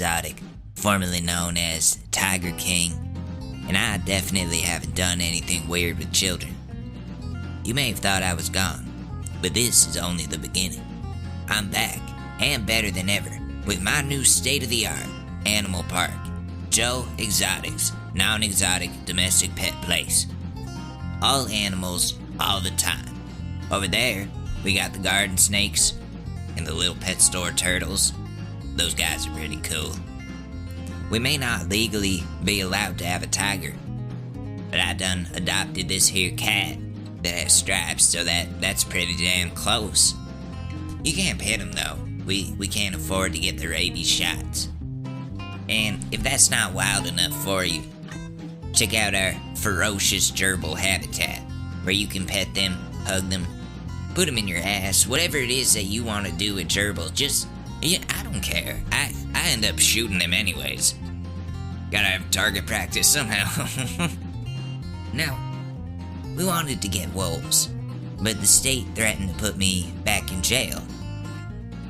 Exotic, formerly known as Tiger King, and I definitely haven't done anything weird with children. You may have thought I was gone, but this is only the beginning. I'm back, and better than ever, with my new state-of-the-art animal park, Joe Exotic's non-exotic domestic pet place. All animals, all the time. Over there, we got the garden snakes and the little pet store turtles. Those guys are pretty cool. We may not legally be allowed to have a tiger, but I done adopted this here cat that has stripes, so that's pretty damn close. You can't pet him though. We can't afford to get the rabies shots. And if that's not wild enough for you, check out our ferocious gerbil habitat, where you can pet them, hug them, put them in your ass, whatever it is that you want to do with gerbils. I don't care. I end up shooting them anyways. Gotta have target practice somehow. Now, we wanted to get wolves, but the state threatened to put me back in jail.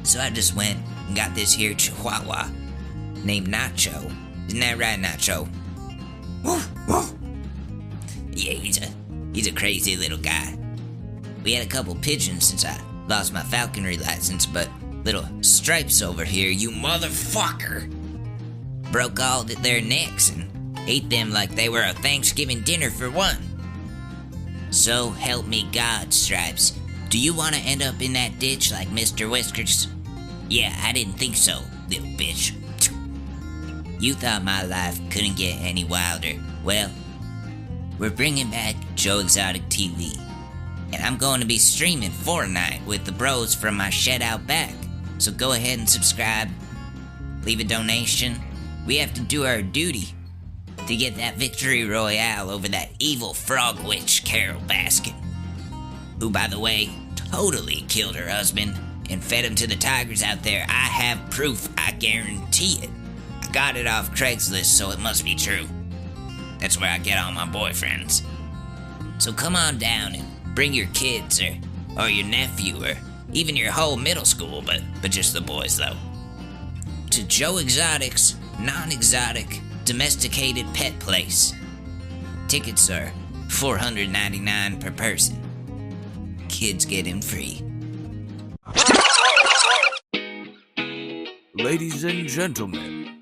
So I just went and got this here chihuahua named Nacho. Isn't that right, Nacho? Woof, woof. Yeah, he's a crazy little guy. We had a couple pigeons since I lost my falconry license, but little Stripes over here, you motherfucker, broke all their necks and ate them like they were a Thanksgiving dinner for one. So help me God, Stripes. Do you want to end up in that ditch like Mr. Whiskers? Yeah, I didn't think so, little bitch. You thought my life couldn't get any wilder. Well, we're bringing back Joe Exotic TV, and I'm going to be streaming Fortnite with the bros from my shed out back. So go ahead and subscribe, leave a donation. We have to do our duty to get that victory royale over that evil frog witch Carol Baskin, who, by the way, totally killed her husband and fed him to the tigers out there. I have proof, I guarantee it. I got it off Craigslist, so it must be true. That's where I get all my boyfriends. So come on down and bring your kids or your nephew or even your whole middle school, but just the boys though, to Joe Exotic's non-exotic domesticated pet place. Tickets are $499 per person. Kids get in free. Ladies and gentlemen,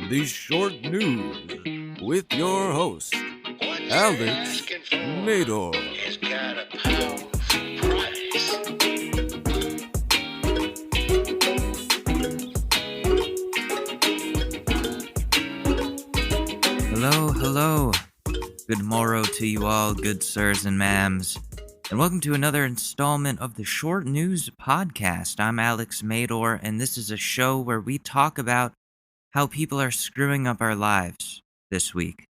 the short news with your host, Alex Mador. Hello. Good morrow to you all, good sirs and ma'ams, and welcome to another installment of the Short News Podcast. I'm Alex Mador, and this is a show where we talk about how people are screwing up our lives this week,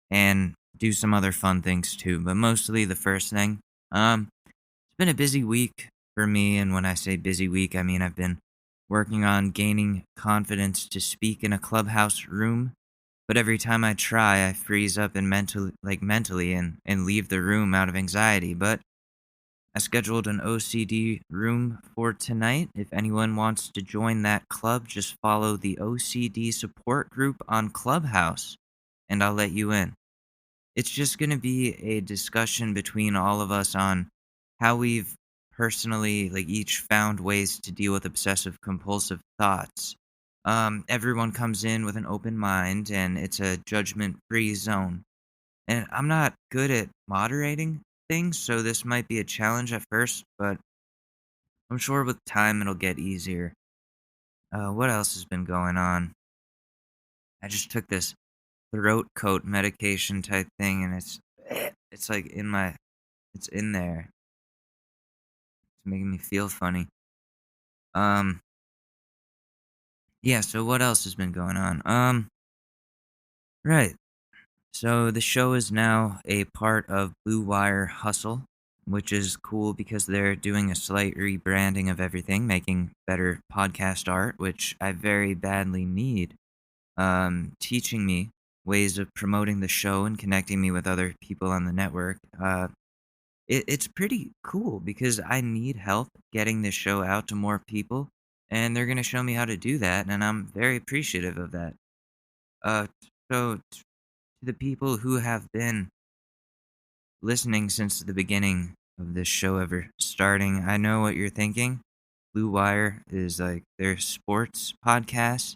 and do some other fun things too, but mostly the first thing. It's been a busy week for me, and when I say busy week, I mean I've been working on gaining confidence to speak in a clubhouse room. But every time I try, I freeze up and mentally and leave the room out of anxiety. But I scheduled an OCD room for tonight. If anyone wants to join that club, just follow the OCD support group on Clubhouse, and I'll let you in. It's just going to be a discussion between all of us on how we've personally, each found ways to deal with obsessive compulsive thoughts. Everyone comes in with an open mind, and it's a judgment-free zone. And I'm not good at moderating things, so this might be a challenge at first, but I'm sure with time it'll get easier. What else has been going on? I just took this throat coat medication type thing, and it's in there. It's making me feel funny. Yeah, so what else has been going on? Right. So the show is now a part of Blue Wire Hustle, which is cool because they're doing a slight rebranding of everything, making better podcast art, which I very badly need. Teaching me ways of promoting the show and connecting me with other people on the network. It's pretty cool because I need help getting this show out to more people. and they're going to show me how to do that, and I'm very appreciative of that. Uh, so to the people who have been listening since the beginning of this show ever starting, I know what you're thinking. Blue Wire is like their sports podcast,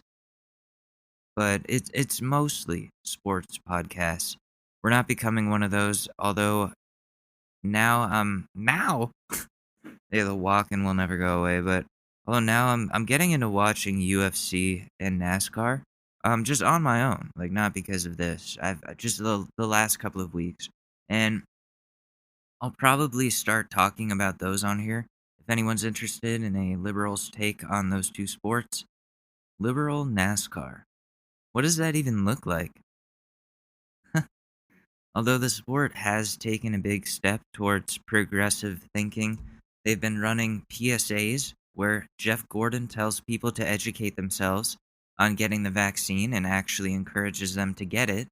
but it's mostly sports podcasts. We're not becoming one of those, although now yeah, the walking will never go away, but although now I'm getting into watching UFC and NASCAR. Just on my own, like not because of this. I've just the last couple of weeks. And I'll probably start talking about those on here. If anyone's interested in a liberal's take on those two sports, liberal NASCAR. What does that even look like? Although the sport has taken a big step towards progressive thinking, they've been running PSAs where Jeff Gordon tells people to educate themselves on getting the vaccine and actually encourages them to get it.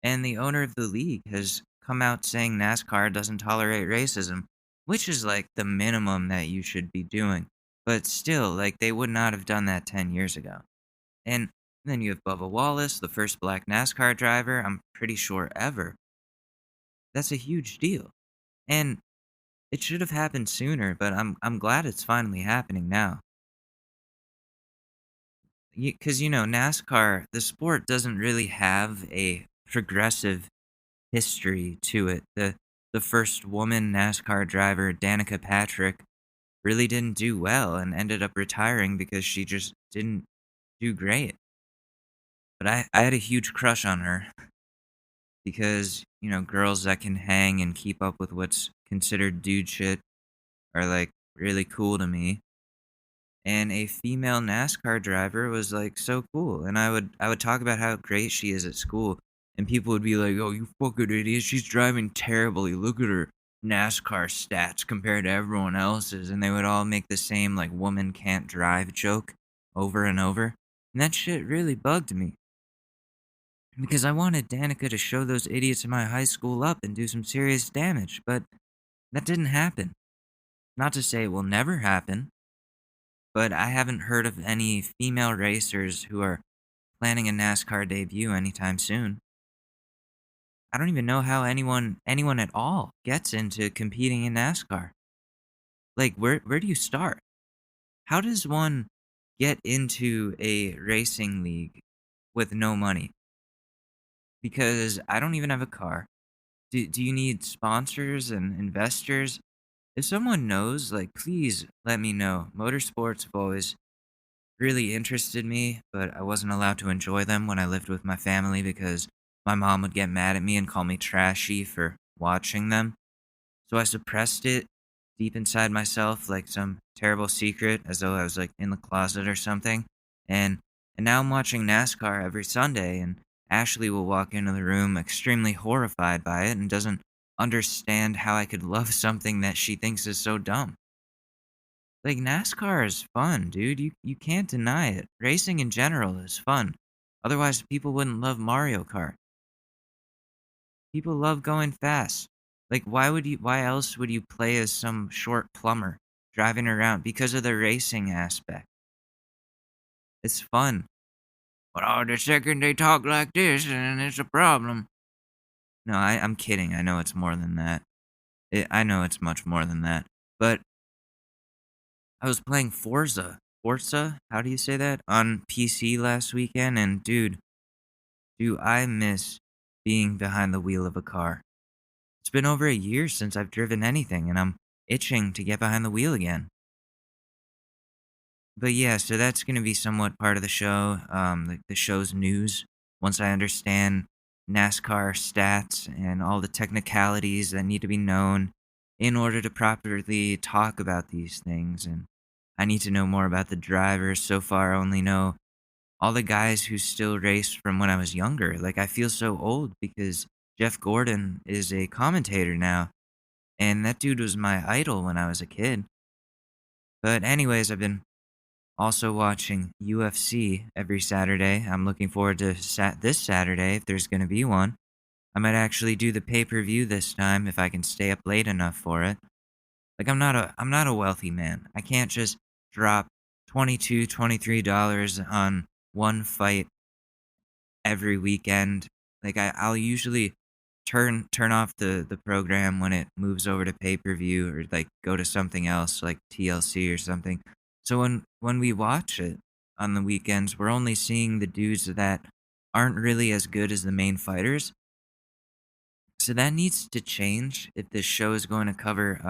And the owner of the league has come out saying NASCAR doesn't tolerate racism, which is like the minimum that you should be doing. But still, like they would not have done that 10 years ago. And then you have Bubba Wallace, the first black NASCAR driver, I'm pretty sure ever. That's a huge deal. And it should have happened sooner, but I'm glad it's finally happening now. Because, NASCAR, the sport doesn't really have a progressive history to it. The first woman NASCAR driver, Danica Patrick, really didn't do well and ended up retiring because she just didn't do great. But I had a huge crush on her because, girls that can hang and keep up with what's considered dude shit are like really cool to me. And a female NASCAR driver was like so cool. And I would talk about how great she is at school. And people would be like, "Oh, you fucking idiot. She's driving terribly. Look at her NASCAR stats compared to everyone else's." And they would all make the same, like, woman can't drive joke over and over. And that shit really bugged me. Because I wanted Danica to show those idiots in my high school up and do some serious damage. But that didn't happen. Not to say it will never happen. But I haven't heard of any female racers who are planning a NASCAR debut anytime soon. I don't even know how anyone at all gets into competing in NASCAR. Like, where do you start? How does one get into a racing league with no money? Because I don't even have a car. Do you need sponsors and investors? If someone knows, like, please let me know. Motorsports have always really interested me, but I wasn't allowed to enjoy them when I lived with my family because my mom would get mad at me and call me trashy for watching them. So I suppressed it deep inside myself like some terrible secret, as though I was like in the closet or something. And and now I'm watching NASCAR every Sunday, and Ashley will walk into the room extremely horrified by it and doesn't understand how I could love something that she thinks is so dumb. Like, NASCAR is fun, dude. You can't deny it. Racing in general is fun. Otherwise, people wouldn't love Mario Kart. People love going fast. Like, why else would you play as some short plumber driving around? Because of the racing aspect. It's fun. But the second they talk like this, then it's a problem. No, I'm kidding. I know it's more than that. I know it's much more than that. But I was playing Forza, how do you say that? On PC last weekend, and dude, do I miss being behind the wheel of a car. It's been over a year since I've driven anything, and I'm itching to get behind the wheel again. But yeah, so that's going to be somewhat part of the show, the show's news. Once I understand NASCAR stats and all the technicalities that need to be known in order to properly talk about these things. And I need to know more about the drivers. So far, I only know all the guys who still race from when I was younger. Like, I feel so old because Jeff Gordon is a commentator now. And that dude was my idol when I was a kid. But anyways, I've been also watching UFC every Saturday. I'm looking forward to this Saturday if there's going to be one. I might actually do the pay-per-view this time if I can stay up late enough for it. Like, I'm not a wealthy man. I can't just drop $22, $23 on one fight every weekend. Like I'll usually turn off the program when it moves over to pay-per-view or like go to something else like TLC or something. So when we watch it on the weekends, we're only seeing the dudes that aren't really as good as the main fighters. So that needs to change if this show is going to cover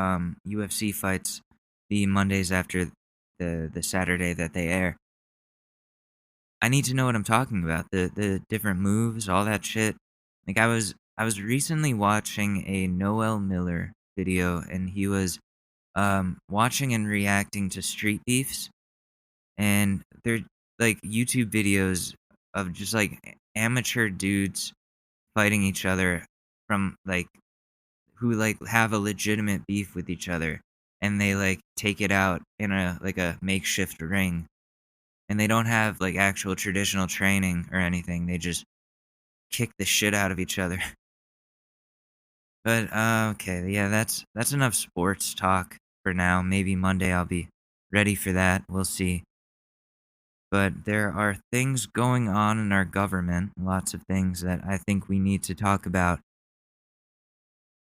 UFC fights the Mondays after the Saturday that they air. I need to know what I'm talking about. The different moves, all that shit. Like I was recently watching a Noel Miller video, and he was watching and reacting to street beefs, and they're like YouTube videos of just like amateur dudes fighting each other from like who like have a legitimate beef with each other, and they like take it out in a like a makeshift ring. And they don't have like actual traditional training or anything. They just kick the shit out of each other. But okay, yeah, that's enough sports talk for now. Maybe Monday I'll be ready for that. We'll see. But there are things going on in our government, lots of things that I think we need to talk about.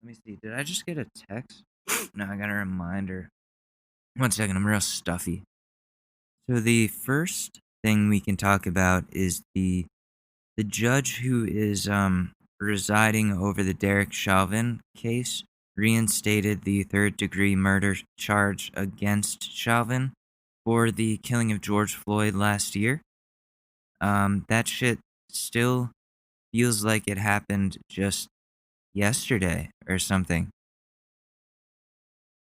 Let me see. Did I just get a text? No, I got a reminder. 1 second, I'm real stuffy. So the first thing we can talk about is the judge who is residing over the Derek Chauvin case reinstated the third-degree murder charge against Chauvin for the killing of George Floyd last year. That shit still feels like it happened just yesterday or something.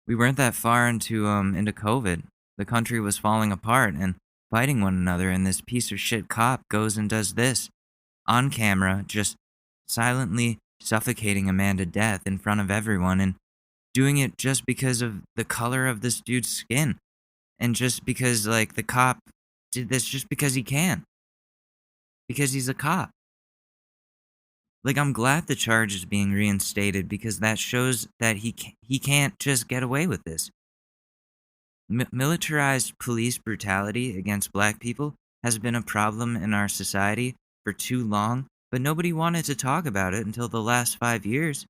We weren't that far into COVID. The country was falling apart and fighting one another, and this piece of shit cop goes and does this on camera, just silently suffocating a man to death in front of everyone, and doing it just because of the color of this dude's skin, and just because like the cop did this just because he can, because he's a cop. Like, I'm glad the charge is being reinstated because that shows that he can't just get away with this. Militarized police brutality against black people has been a problem in our society for too long, but nobody wanted to talk about it until the last 5 years.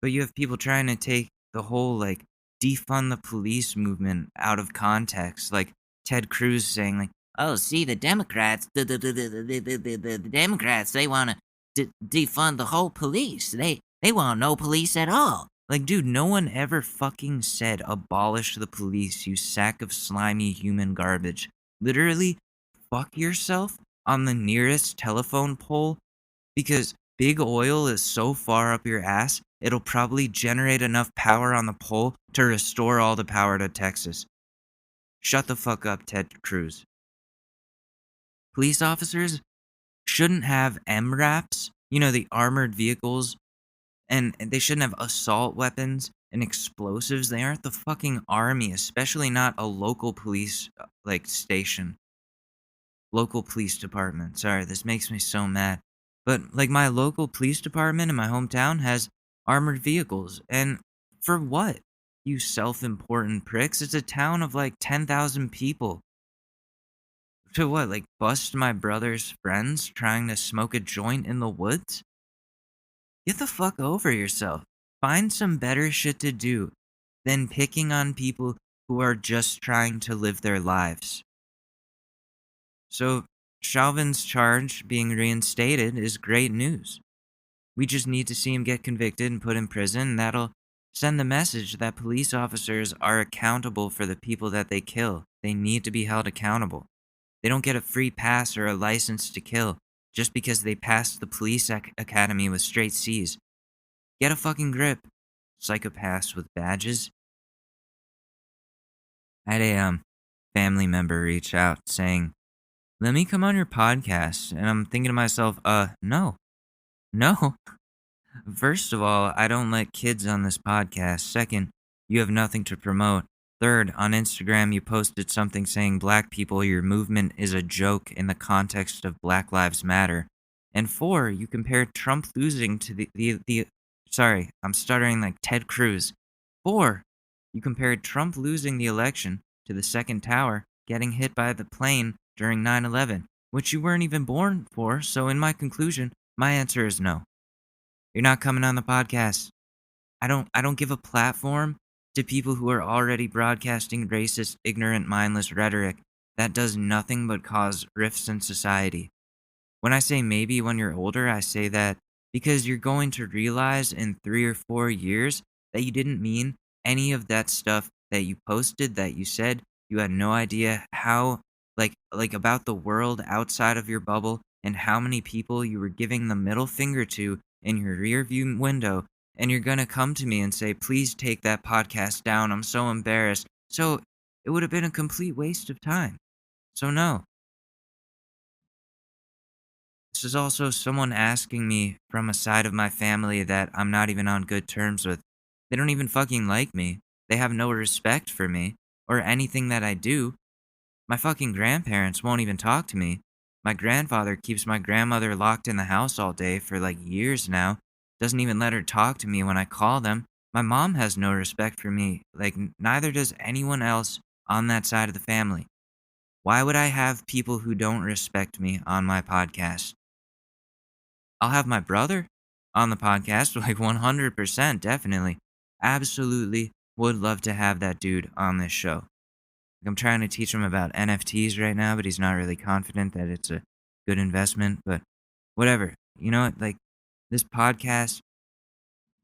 But you have people trying to take the whole, like, defund the police movement out of context, like Ted Cruz saying, like, oh, see, the Democrats, the Democrats, they want to defund the whole police. They want no police at all. Like, dude, no one ever fucking said abolish the police, you sack of slimy human garbage. Literally, fuck yourself on the nearest telephone pole because big oil is so far up your ass, it'll probably generate enough power on the pole to restore all the power to Texas. Shut the fuck up, Ted Cruz. Police officers shouldn't have MRAPs, you know, the armored vehicles, and they shouldn't have assault weapons and explosives. They aren't the fucking army, especially not a local police, station. Local police department. Sorry, this makes me so mad. But, like, my local police department in my hometown has armored vehicles. And for what? You self-important pricks. It's a town of, 10,000 people. To what, bust my brother's friends trying to smoke a joint in the woods? Get the fuck over yourself. Find some better shit to do than picking on people who are just trying to live their lives. So, Chauvin's charge being reinstated is great news. We just need to see him get convicted and put in prison, and that'll send the message that police officers are accountable for the people that they kill. They need to be held accountable. They don't get a free pass or a license to kill just because they passed the police academy with straight C's. Get a fucking grip, psychopaths with badges. I had a family member reach out saying, let me come on your podcast. And I'm thinking to myself, no. First of all, I don't let kids on this podcast. Second, you have nothing to promote. Third, on Instagram, you posted something saying black people, your movement is a joke in the context of Black Lives Matter. And 4, you compared Trump losing to sorry, I'm stuttering like Ted Cruz. 4, you compared Trump losing the election to the second tower getting hit by the plane during 9/11, which you weren't even born for, so in my conclusion, my answer is no. You're not coming on the podcast. I don't give a platform to people who are already broadcasting racist, ignorant, mindless rhetoric that does nothing but cause rifts in society. When I say maybe when you're older, I say that because you're going to realize in 3 or 4 years that you didn't mean any of that stuff that you posted, that you said. You had no idea how, like about the world outside of your bubble and how many people you were giving the middle finger to in your rear view window. And you're going to come to me and say, please take that podcast down. I'm so embarrassed. So it would have been a complete waste of time. So no. This is also someone asking me from a side of my family that I'm not even on good terms with. They don't even fucking like me. They have no respect for me or anything that I do. My fucking grandparents won't even talk to me. My grandfather keeps my grandmother locked in the house all day for like years now. Doesn't even let her talk to me when I call them. My mom has no respect for me. Like, neither does anyone else on that side of the family. Why would I have people who don't respect me on my podcast? I'll have my brother on the podcast, like 100%, definitely. Absolutely would love to have that dude on this show. Like, I'm trying to teach him about NFTs right now, but he's not really confident that it's a good investment, but whatever. You know what? Like, this podcast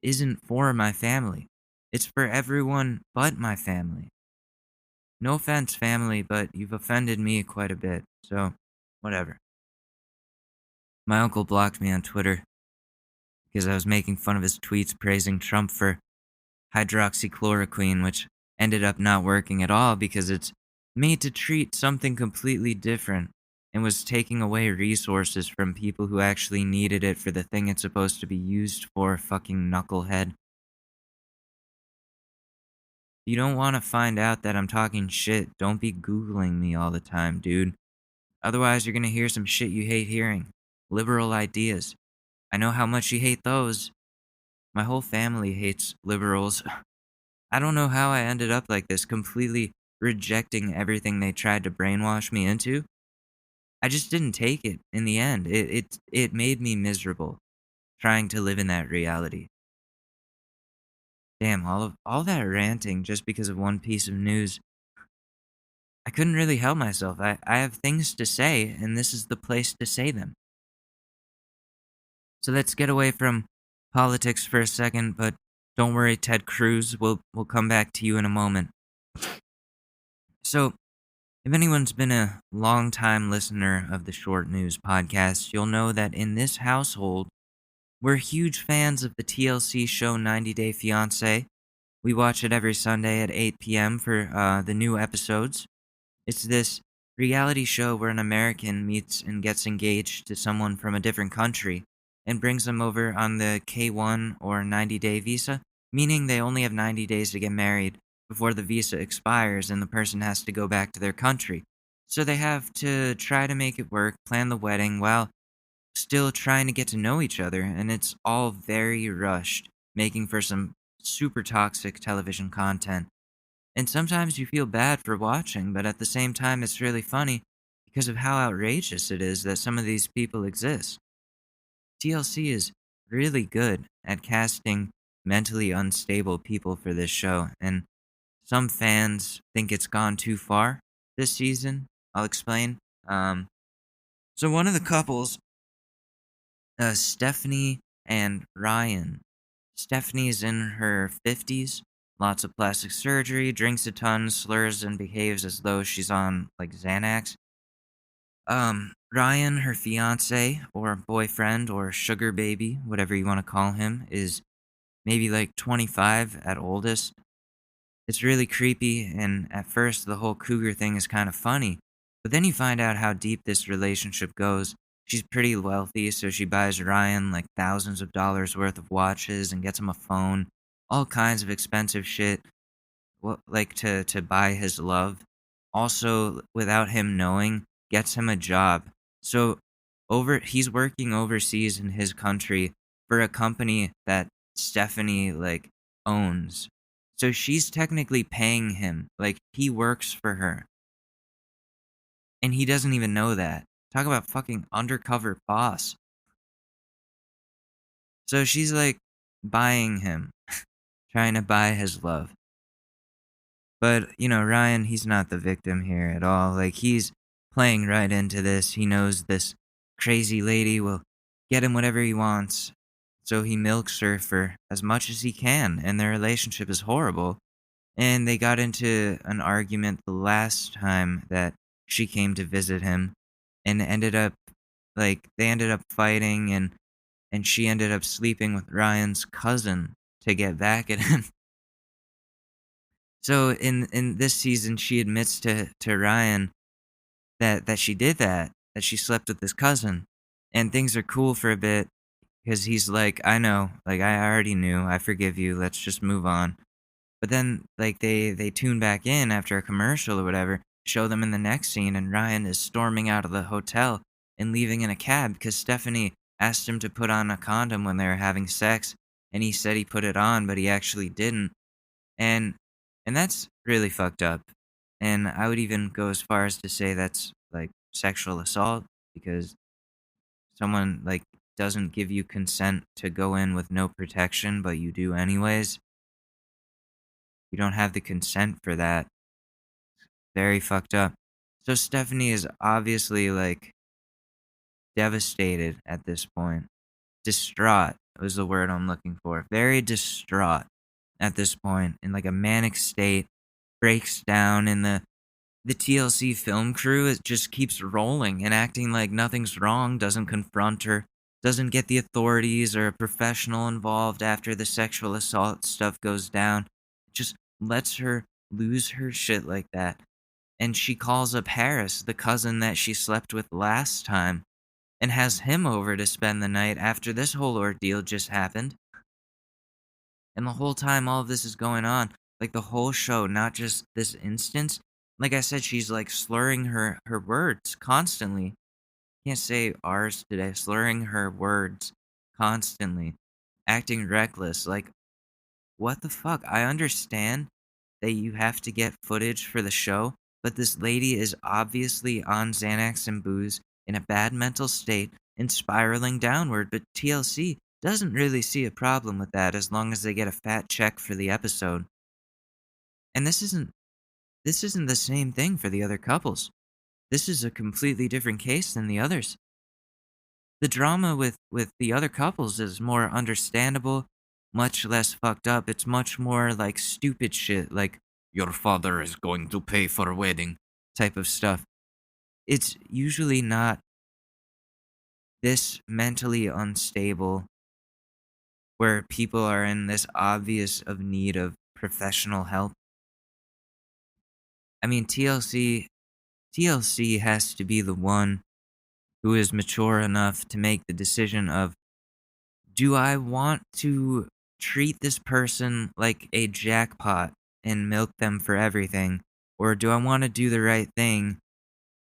isn't for my family. It's for everyone but my family. No offense, family, but you've offended me quite a bit, so whatever. My uncle blocked me on Twitter because I was making fun of his tweets praising Trump for hydroxychloroquine, which ended up not working at all because it's made to treat something completely different and was taking away resources from people who actually needed it for the thing it's supposed to be used for, fucking knucklehead. If you don't want to find out that I'm talking shit, don't be Googling me all the time, dude. Otherwise, you're going to hear some shit you hate hearing. Liberal ideas. I know how much you hate those. My whole family hates liberals. I don't know how I ended up like this, completely rejecting everything they tried to brainwash me into. I just didn't take it in the end. It made me miserable, trying to live in that reality. Damn, all that ranting just because of one piece of news. I couldn't really help myself. I have things to say, and this is the place to say them. So let's get away from politics for a second, but don't worry, Ted Cruz. We'll come back to you in a moment. So, if anyone's been a long-time listener of the Short News podcast, you'll know that in this household, we're huge fans of the TLC show 90 Day Fiancé. We watch it every Sunday at 8 p.m. for the new episodes. It's this reality show where an American meets and gets engaged to someone from a different country and brings them over on the K1 or 90-day visa, meaning they only have 90 days to get married before the visa expires and the person has to go back to their country. So they have to try to make it work, plan the wedding while still trying to get to know each other, and it's all very rushed, making for some super toxic television content. And sometimes you feel bad for watching, but at the same time it's really funny because of how outrageous it is that some of these people exist. TLC is really good at casting mentally unstable people for this show, and some fans think it's gone too far this season. I'll explain. So one of the couples, Stephanie and Ryan. Stephanie's in her 50s, lots of plastic surgery, drinks a ton, slurs and behaves as though she's on like Xanax. Ryan, her fiance or boyfriend or sugar baby, whatever you want to call him, is maybe like 25 at oldest. It's really creepy, and at first the whole cougar thing is kind of funny, but then you find out how deep this relationship goes. She's pretty wealthy, so she buys Ryan like thousands of dollars worth of watches and gets him a phone, all kinds of expensive shit, like to buy his love. Also, without him knowing, gets him a job. So he's working overseas in his country for a company that Stephanie like owns. So she's technically paying him. Like, he works for her. And he doesn't even know that. Talk about fucking undercover boss. So she's like buying him, trying to buy his love. But, Ryan, he's not the victim here at all. Like, he's playing right into this. He knows this crazy lady will get him whatever he wants. So he milks her for as much as he can, and their relationship is horrible. And they got into an argument the last time that she came to visit him, and they ended up fighting, and she ended up sleeping with Ryan's cousin to get back at him. So in this season, she admits to Ryan that she did that she slept with his cousin, and things are cool for a bit because he's like, I know, like I already knew, I forgive you, let's just move on. But then like they tune back in after a commercial or whatever, show them in the next scene, and Ryan is storming out of the hotel and leaving in a cab because Stephanie asked him to put on a condom when they were having sex, and he said he put it on, but he actually didn't. And that's really fucked up. And I would even go as far as to say that's like sexual assault because someone like doesn't give you consent to go in with no protection, but you do anyways. You don't have the consent for that. Very fucked up. So Stephanie is obviously like devastated at this point. Distraught was the word I'm looking for. Very distraught at this point, in like a manic state, breaks down, and the TLC film crew, it just keeps rolling and acting like nothing's wrong, doesn't confront her, doesn't get the authorities or a professional involved after the sexual assault stuff goes down, just lets her lose her shit like that. And she calls up Harris, the cousin that she slept with last time, and has him over to spend the night after this whole ordeal just happened. And the whole time all of this is going on, like the whole show, not just this instance, like I said, she's like slurring her words constantly. Can't say ours today. Slurring her words constantly. Acting reckless. Like, what the fuck? I understand that you have to get footage for the show, but this lady is obviously on Xanax and booze, in a bad mental state, and spiraling downward, but TLC doesn't really see a problem with that as long as they get a fat check for the episode. And this isn't the same thing for the other couples. This is a completely different case than the others. The drama with the other couples is more understandable, much less fucked up. It's much more like stupid shit, like, your father is going to pay for a wedding type of stuff. It's usually not this mentally unstable where people are in this obvious of need of professional help. I mean, TLC has to be the one who is mature enough to make the decision of, do I want to treat this person like a jackpot and milk them for everything, or do I want to do the right thing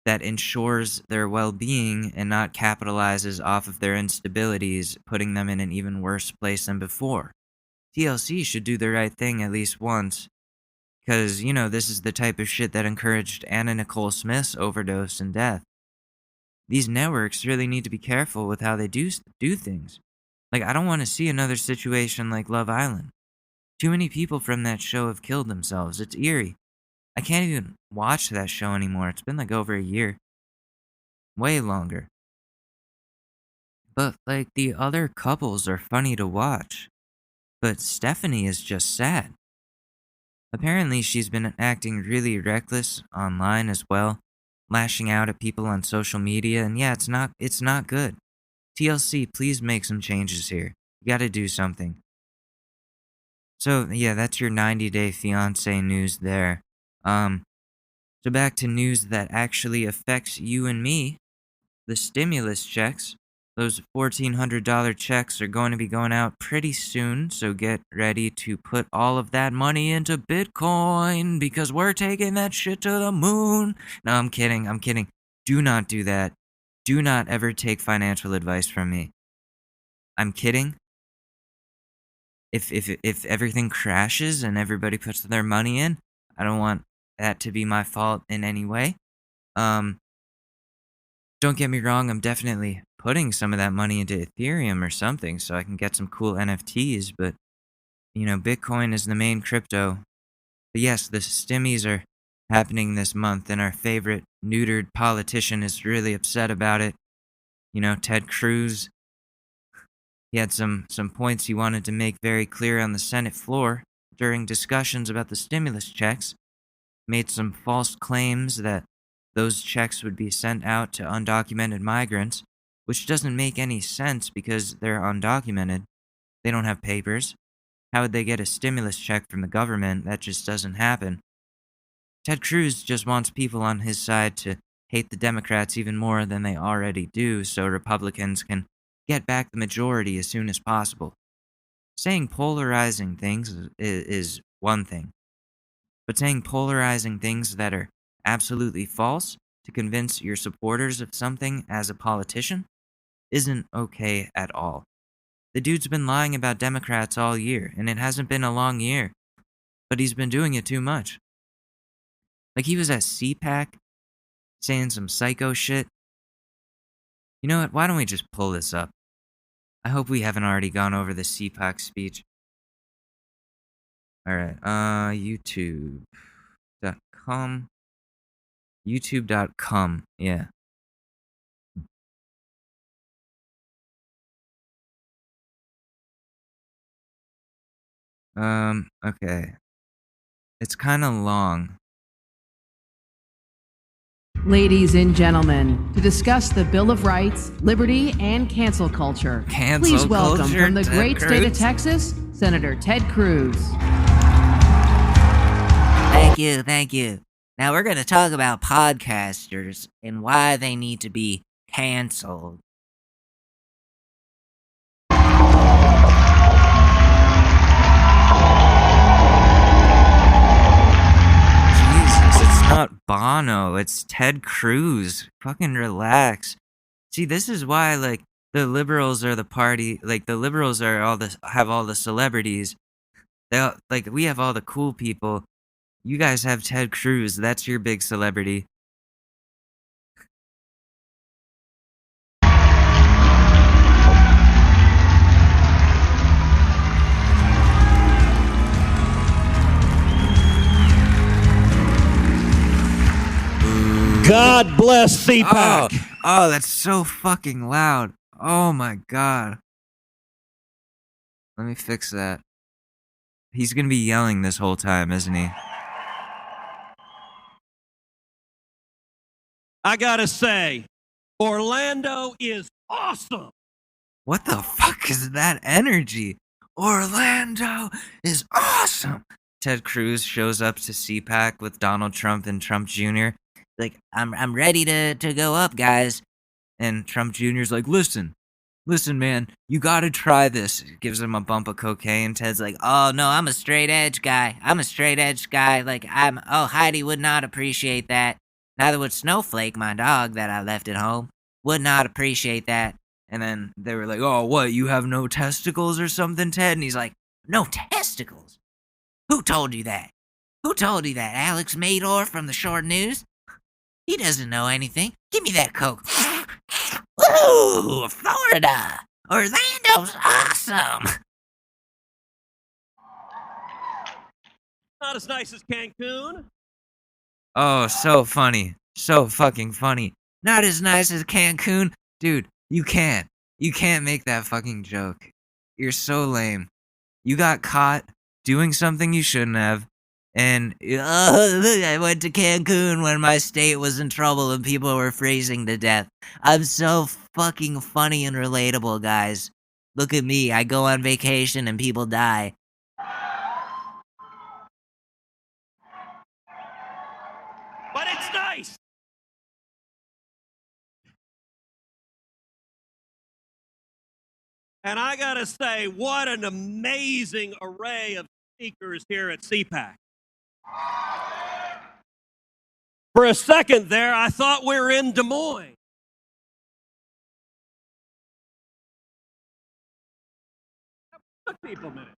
that ensures their well-being and not capitalizes off of their instabilities, putting them in an even worse place than before? TLC should do the right thing at least once, because, this is the type of shit that encouraged Anna Nicole Smith's overdose and death. These networks really need to be careful with how they do things. Like, I don't want to see another situation like Love Island. Too many people from that show have killed themselves. It's eerie. I can't even watch that show anymore. It's been like over a year. Way longer. But like the other couples are funny to watch. But Stephanie is just sad. Apparently she's been acting really reckless online as well, lashing out at people on social media, and yeah, it's not good. TLC, please make some changes here. You gotta do something. So yeah, that's your 90-day fiance news there. So back to news that actually affects you and me. The stimulus checks. Those $1,400 checks are going to be going out pretty soon, so get ready to put all of that money into Bitcoin because we're taking that shit to the moon. No, I'm kidding. Do not do that. Do not ever take financial advice from me. I'm kidding. if everything crashes and everybody puts their money in, I don't want that to be my fault in any way. Don't get me wrong, I'm definitely putting some of that money into Ethereum or something so I can get some cool NFTs, but Bitcoin is the main crypto. But yes, the stimmies are happening this month, and our favorite neutered politician is really upset about it. Ted Cruz, he had some points he wanted to make very clear on the Senate floor during discussions about the stimulus checks, made some false claims that those checks would be sent out to undocumented migrants, which doesn't make any sense because they're undocumented. They don't have papers. How would they get a stimulus check from the government? That just doesn't happen. Ted Cruz just wants people on his side to hate the Democrats even more than they already do so Republicans can get back the majority as soon as possible. Saying polarizing things is one thing, but saying polarizing things that are absolutely false to convince your supporters of something as a politician isn't okay at all. The dude's been lying about Democrats all year, and it hasn't been a long year, but he's been doing it too much. Like, he was at CPAC saying some psycho shit. You know what? Why don't we just pull this up? I hope we haven't already gone over the CPAC speech. Alright, YouTube.com. YouTube.com, yeah. Okay. It's kind of long. Ladies and gentlemen, to discuss the Bill of Rights, liberty, and cancel culture, please welcome from the great state of Texas, Senator Ted Cruz. Thank you. Now we're going to talk about podcasters and why they need to be canceled. Not Bono, it's Ted Cruz. Fucking relax. See, this is why, like, the liberals are the party. Like, the liberals are have all the celebrities. We have all the cool people. You guys have Ted Cruz. That's your big celebrity. God bless CPAC. Oh, that's so fucking loud. Oh my god. Let me fix that. He's gonna be yelling this whole time, isn't he? I gotta say, Orlando is awesome. What the fuck is that energy? Orlando is awesome. Ted Cruz shows up to CPAC with Donald Trump and Trump Jr. Like, I'm ready to go up, guys. And Trump Jr.'s like, listen, man, you gotta try this. Gives him a bump of cocaine. Ted's like, oh, no, I'm a straight edge guy. Like, Heidi would not appreciate that. Neither would Snowflake, my dog that I left at home. Would not appreciate that. And then they were like, oh, what, you have no testicles or something, Ted? And he's like, no testicles? Who told you that? Alex Mador from the Short News? He doesn't know anything. Give me that Coke. Ooh, Florida. Orlando's awesome. Not as nice as Cancun. Oh, so funny. So fucking funny. Not as nice as Cancun. Dude, you can't make that fucking joke. You're so lame. You got caught doing something you shouldn't have. And I went to Cancun when my state was in trouble and people were freezing to death. I'm so fucking funny and relatable, guys. Look at me. I go on vacation and people die. But it's nice. And I gotta say, what an amazing array of speakers here at CPAC. For a second there, I thought we were in Des Moines. Look, people a minute.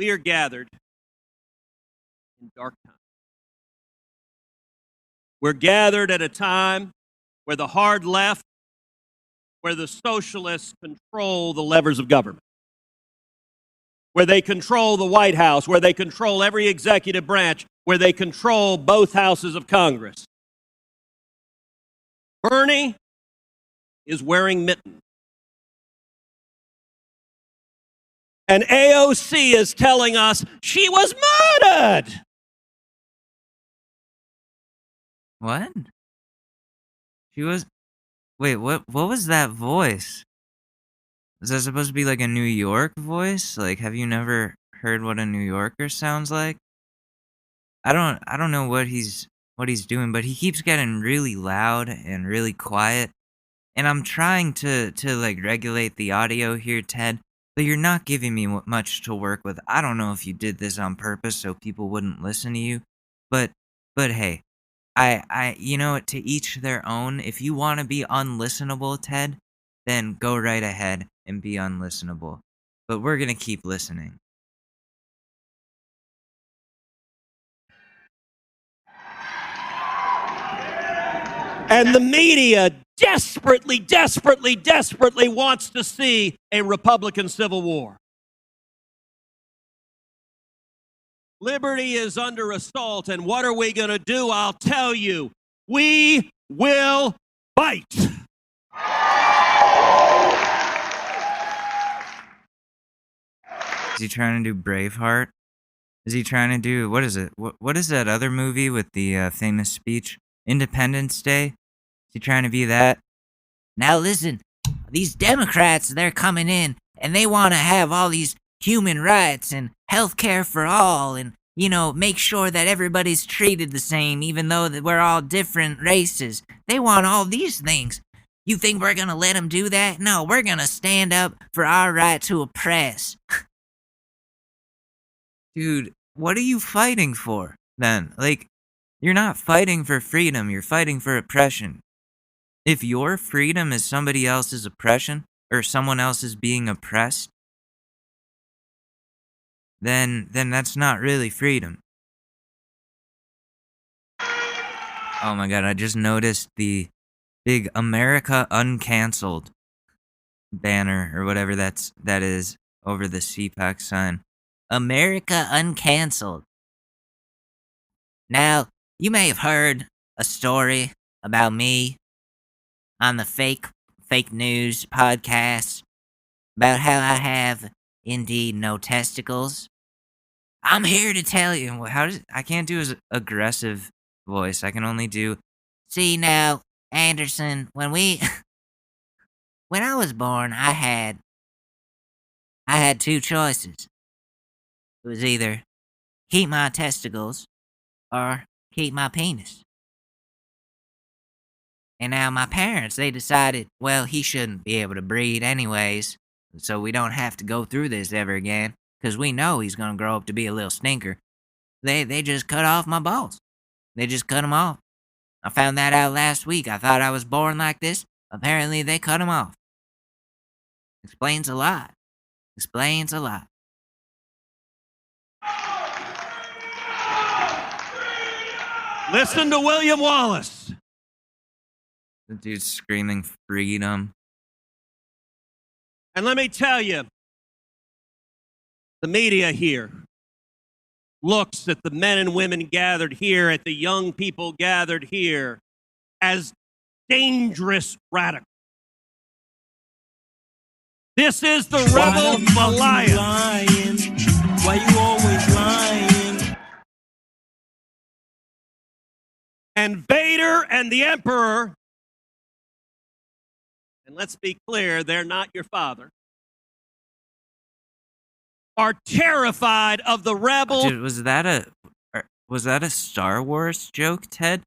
We are gathered in dark times. We're gathered at a time where the hard left, where the socialists control the levers of government, where they control the White House, where they control every executive branch, where they control both houses of Congress. Bernie is wearing mittens. And AOC is telling us she was murdered. What? She was... Wait, what was that voice? Is that supposed to be like a New York voice? Like, have you never heard what a New Yorker sounds like? I don't know what he's doing, but he keeps getting really loud and really quiet. And I'm trying to like regulate the audio here, Ted, but you're not giving me much to work with. I don't know if you did this on purpose so people wouldn't listen to you, but hey, I you know, to each their own. If you want to be unlistenable, Ted, then go right ahead and be unlistenable. But we're going to keep listening. And the media desperately wants to see a Republican civil war. Liberty is under assault, and what are we going to do? I'll tell you. We will fight. Is he trying to do Braveheart? Is he trying to do, what is it? What is that other movie with the famous speech? Independence Day? Is he trying to be that? Now listen, these Democrats, they're coming in and they want to have all these human rights and health care for all and, you know, make sure that everybody's treated the same even though that we're all different races. They want all these things. You think we're going to let them do that? No, we're going to stand up for our right to oppress. Dude, what are you fighting for then? Like, you're not fighting for freedom, you're fighting for oppression. If your freedom is somebody else's oppression, or someone else is being oppressed, then that's not really freedom. Oh my god, I just noticed the big America Uncancelled banner, or whatever that is, over the CPAC sign. America Uncancelled. Now, you may have heard a story about me on the fake news podcast about how I have indeed no testicles. I'm here to tell you. I can't do his aggressive voice. I can only do. See now, Anderson, when I was born, I had two choices. It was either keep my testicles or keep my penis. And now my parents, they decided, well, he shouldn't be able to breed anyways, so we don't have to go through this ever again, because we know he's going to grow up to be a little stinker. They just cut off my balls. They just cut them off. I found that out last week. I thought I was born like this. Apparently they cut them off. Explains a lot. Explains a lot. Listen to William Wallace. The dude's screaming freedom. And let me tell you, the media here looks at the men and women gathered here, at the young people gathered here, as dangerous radicals. This is the rebel alliance. Why you always lying? And Vader and the Emperor, and let's be clear, they're not your father, are terrified of the rebel. Dude, was that a Star Wars joke, Ted?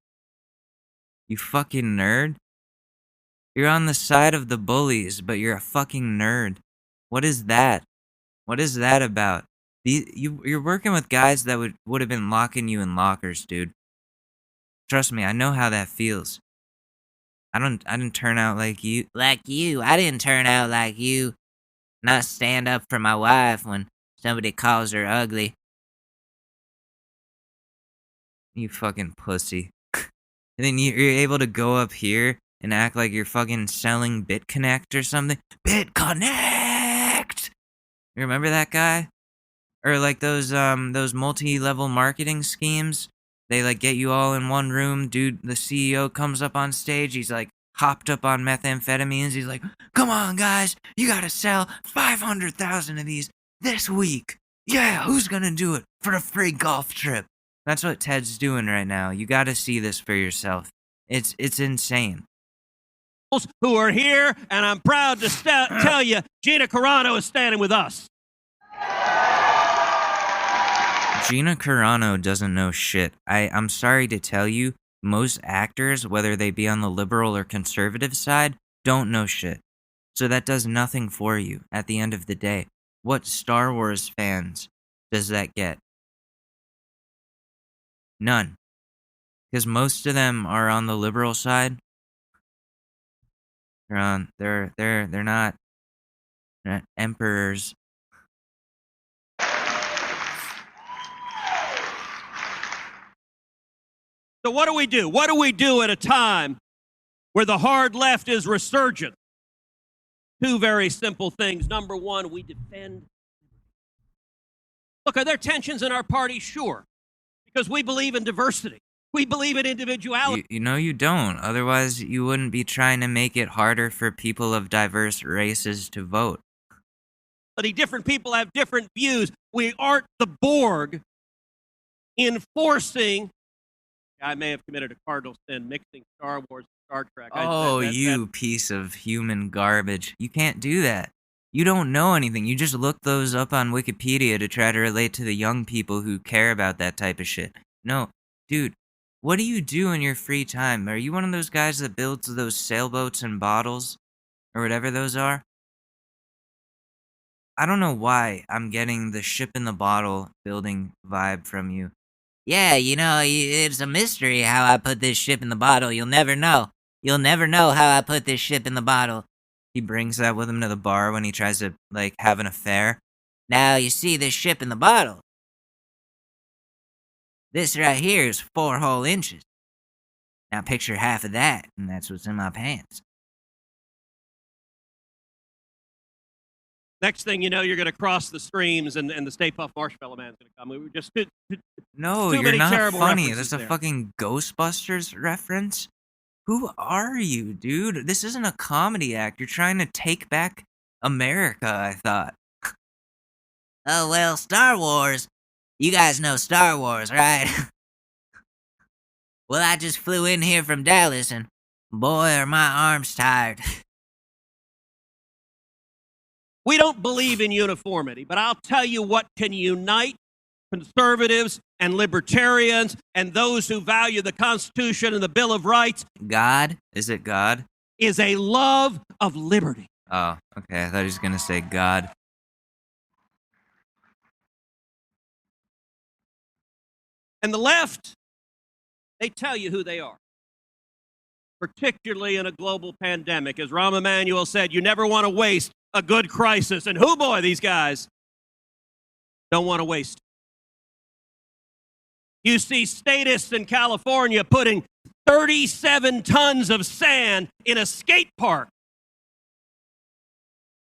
You fucking nerd. You're on the side of the bullies, but you're a fucking nerd. What is that? What is that about? You're working with guys that would have been locking you in lockers, dude. Trust me, I know how that feels. I didn't turn out like you. Like you. I didn't turn out like you. Not stand up for my wife when somebody calls her ugly. You fucking pussy. And then you're able to go up here and act like you're fucking selling BitConnect or something. BitConnect! You remember that guy? Or like those multi-level marketing schemes? They like get you all in one room. Dude, the CEO comes up on stage. He's like hopped up on methamphetamines. He's like, come on, guys. You gotta sell 500,000 of these this week. Yeah, who's gonna do it for a free golf trip? That's what Ted's doing right now. You gotta see this for yourself. It's insane. Who are here, and I'm proud to tell you, Gina Carano is standing with us. Gina Carano doesn't know shit. I'm sorry to tell you, most actors, whether they be on the liberal or conservative side, don't know shit. So that does nothing for you at the end of the day. What Star Wars fans does that get? None. Because most of them are on the liberal side. They're not emperors. So what do we do? What do we do at a time where the hard left is resurgent? Two very simple things. Number one, we defend. Look, are there tensions in our party? Sure. Because we believe in diversity. We believe in individuality. You know you don't. Otherwise, you wouldn't be trying to make it harder for people of diverse races to vote. Different people have different views. We aren't the Borg enforcing. I may have committed a cardinal sin mixing Star Wars and Star Trek. You piece of human garbage. You can't do that. You don't know anything. You just look those up on Wikipedia to try to relate to the young people who care about that type of shit. No, dude, what do you do in your free time? Are you one of those guys that builds those sailboats and bottles? Or whatever those are? I don't know why I'm getting the ship in the bottle building vibe from you. Yeah, it's a mystery how I put this ship in the bottle. You'll never know. You'll never know how I put this ship in the bottle. He brings that with him to the bar when he tries to, have an affair. Now, you see this ship in the bottle. This right here is 4 whole inches. Now picture half of that, and that's what's in my pants. Next thing you know, you're going to cross the streams, and the Stay Puft Marshmallow Man's going to come. We were just no, too you're many not funny. That's a there. Fucking Ghostbusters reference. Who are you, dude? This isn't a comedy act. You're trying to take back America, I thought. Oh, well, Star Wars. You guys know Star Wars, right? Well, I just flew in here from Dallas, and boy, are my arms tired. We don't believe in uniformity, but I'll tell you what can unite conservatives and libertarians and those who value the Constitution and the Bill of Rights. God? Is it God? Is a love of liberty. Oh, okay. I thought he was going to say God. And the left, they tell you who they are. Particularly in a global pandemic. As Rahm Emanuel said, you never want to waste a good crisis. And boy, these guys don't want to waste. You see statists in California putting 37 tons of sand in a skate park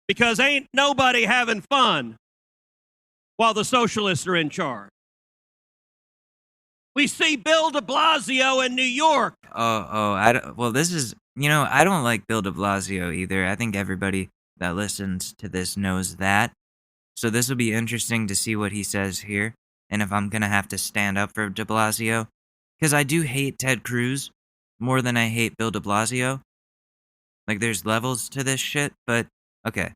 because ain't nobody having fun while the socialists are in charge. We see Bill de Blasio in New York. I don't like Bill de Blasio either. I think everybody that listens to this knows that. So this will be interesting to see what he says here, and if I'm going to have to stand up for de Blasio. Because I do hate Ted Cruz more than I hate Bill de Blasio. There's levels to this shit, but okay.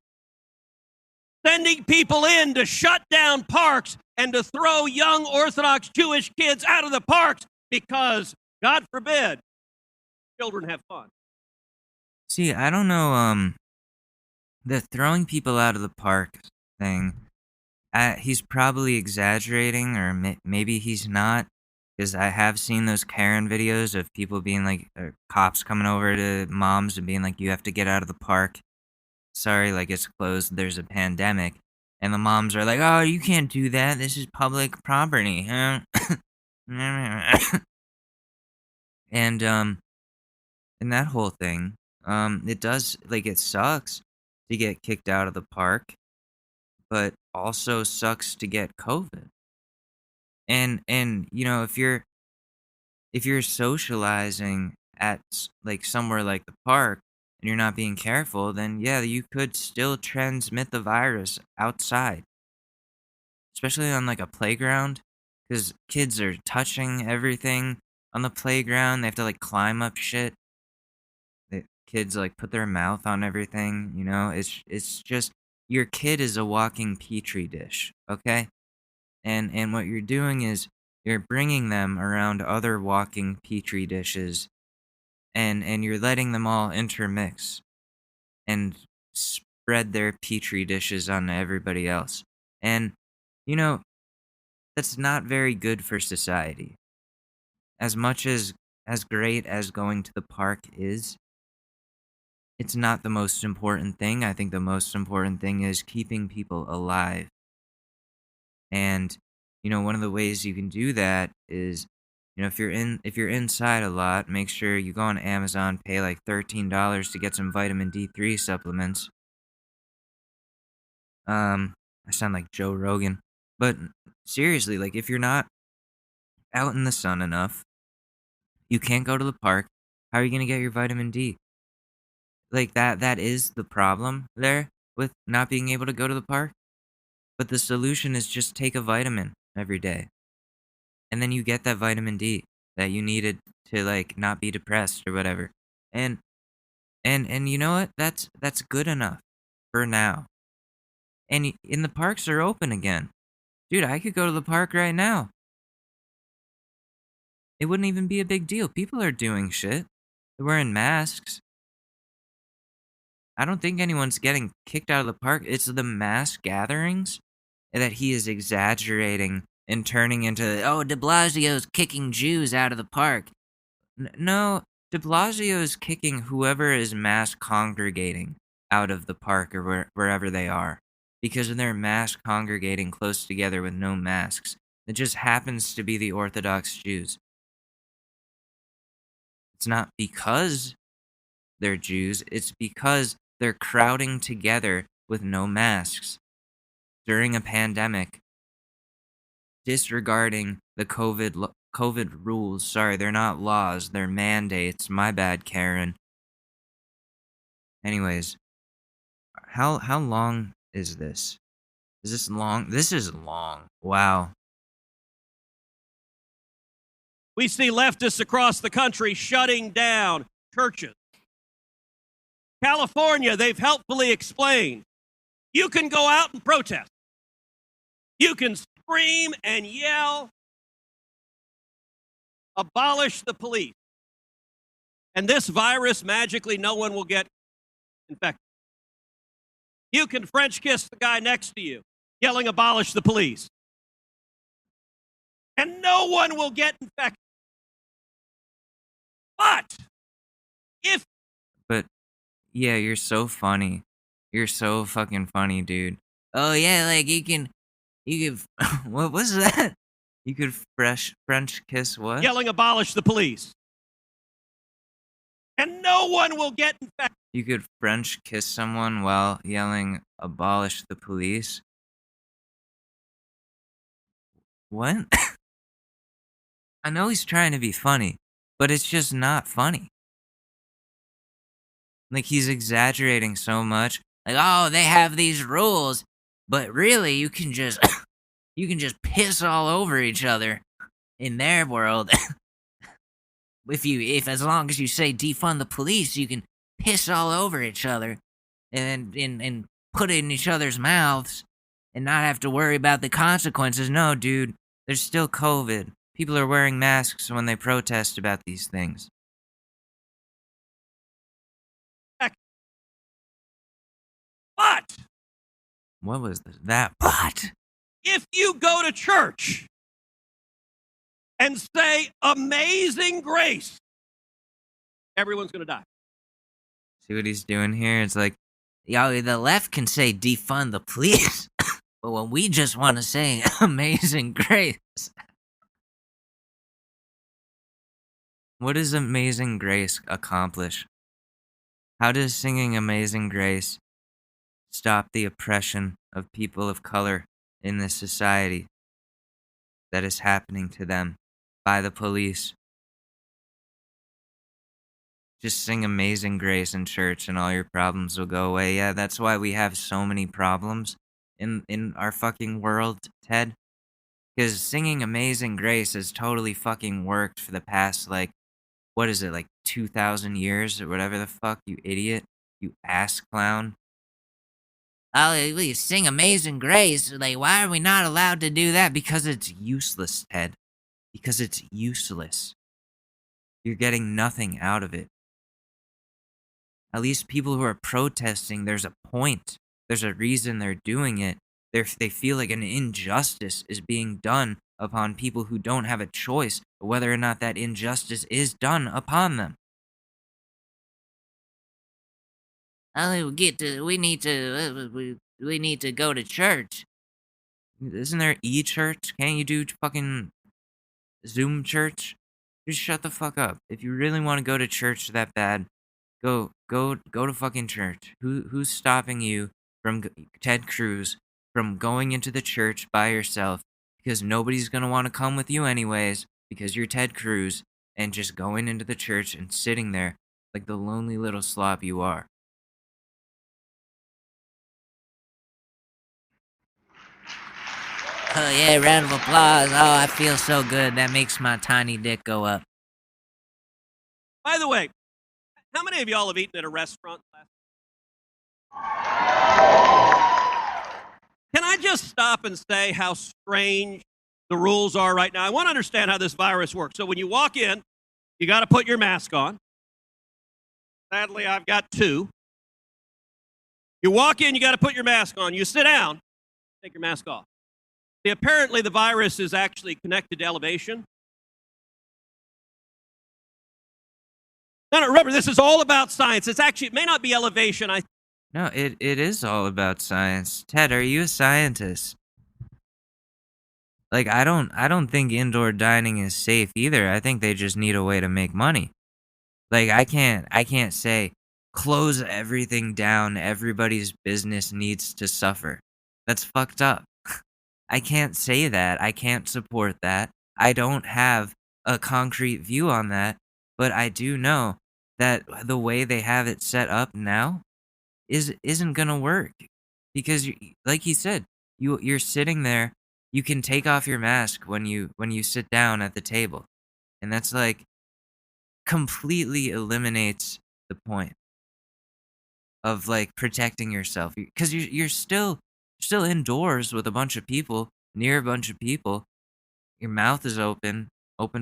Sending people in to shut down parks and to throw young Orthodox Jewish kids out of the parks because, God forbid, children have fun. See, I don't know, the throwing people out of the park thing, he's probably exaggerating, or maybe he's not, because I have seen those Karen videos of people being cops coming over to moms and being like, you have to get out of the park. Sorry, it's closed, there's a pandemic. And the moms are like, oh, you can't do that. This is public property. and that whole thing, it does, like, it sucks to get kicked out of the park, but also sucks to get COVID. And you know, if you're socializing at like somewhere like the park and you're not being careful, then yeah, you could still transmit the virus outside, especially on like a playground, because kids are touching everything on the playground. They have to like climb up shit. Kids like put their mouth on everything. You know, it's just your kid is a walking petri dish. Okay. And what you're doing is you're bringing them around other walking petri dishes, and you're letting them all intermix and spread their petri dishes on everybody else. And, you know, that's not very good for society. As much as great as going to the park is, it's not the most important thing. I think the most important thing is keeping people alive. And, you know, one of the ways you can do that is, you know, if you're inside a lot, make sure you go on Amazon, pay like $13 to get some vitamin D3 supplements. I sound like Joe Rogan. But seriously, like, if you're not out in the sun enough, you can't go to the park, how are you going to get your vitamin D? Like, that is the problem there with not being able to go to the park. But the solution is just take a vitamin every day. And then you get that vitamin D that you needed to, like, not be depressed or whatever. And you know what? That's good enough for now. And the parks are open again. Dude, I could go to the park right now. It wouldn't even be a big deal. People are doing shit. They're wearing masks. I don't think anyone's getting kicked out of the park. It's the mass gatherings that he is exaggerating and turning into, oh, de Blasio's kicking Jews out of the park. No, de Blasio is kicking whoever is mass congregating out of the park or wherever they are, because they're mass congregating close together with no masks. It just happens to be the Orthodox Jews. It's not because they're Jews, it's because they're crowding together with no masks during a pandemic, disregarding the COVID rules. Sorry, they're not laws, they're mandates. My bad, Karen. Anyways, how long is this? Is this long? This is long. Wow. We see leftists across the country shutting down churches. California, they've helpfully explained, you can go out and protest. You can scream and yell, abolish the police. And this virus, magically, no one will get infected. You can French kiss the guy next to you, yelling, abolish the police. And no one will get infected. But, yeah, you're so funny. You're so fucking funny, dude. Oh, yeah, like, you can, what was that? You could French kiss what? Yelling, abolish the police. And no one will get infected. You could French kiss someone while yelling, abolish the police? What? I know he's trying to be funny, but it's just not funny. Like, he's exaggerating so much. Like, oh, they have these rules, but really, you can just piss all over each other in their world. if as long as you say defund the police, you can piss all over each other and put it in each other's mouths and not have to worry about the consequences. No, dude, there's still COVID. People are wearing masks when they protest about these things. But what was that? But if you go to church and say amazing grace, everyone's going to die. See what he's doing here? It's like, yo, the left can say defund the police, But when we just want to sing Amazing Grace. What does Amazing Grace accomplish? How does singing Amazing Grace stop the oppression of people of color in this society that is happening to them by the police? Just sing Amazing Grace in church and all your problems will go away. Yeah, that's why we have so many problems in our fucking world, Ted. Because singing Amazing Grace has totally fucking worked for the past, like, what is it, like 2,000 years or whatever the fuck, you idiot, you ass clown. Oh, we sing Amazing Grace. Like, why are we not allowed to do that? Because it's useless, Ted. Because it's useless. You're getting nothing out of it. At least people who are protesting, there's a point. There's a reason they're doing it. They feel like an injustice is being done upon people who don't have a choice whether or not that injustice is done upon them. We need to go to church. Isn't there e-church? Can't you do fucking Zoom church? Just shut the fuck up. If you really want to go to church that bad, go to fucking church. Who's stopping you from Ted Cruz from going into the church by yourself? Because nobody's gonna want to come with you anyways, because you're Ted Cruz, and just going into the church and sitting there like the lonely little slop you are. Oh yeah, round of applause. Oh, I feel so good. That makes my tiny dick go up. By the way, how many of y'all have eaten at a restaurant last? Can I just stop and say how strange the rules are right now? I want to understand how this virus works. So when you walk in, you got to put your mask on. Sadly, I've got two. You walk in, you got to put your mask on. You sit down, take your mask off. See, apparently the virus is actually connected to elevation. No, remember, this is all about science. It may not be elevation. No, it is all about science. Ted, are you a scientist? Like, I don't think indoor dining is safe either. I think they just need a way to make money. Like, I can't say close everything down. Everybody's business needs to suffer. That's fucked up. I can't say that. I can't support that. I don't have a concrete view on that, but I do know that the way they have it set up now isn't gonna work, because like you said, you're sitting there. You can take off your mask when you sit down at the table, and that's like completely eliminates the point of like protecting yourself, because you're still indoors with a bunch of people, near a bunch of people. Your mouth is open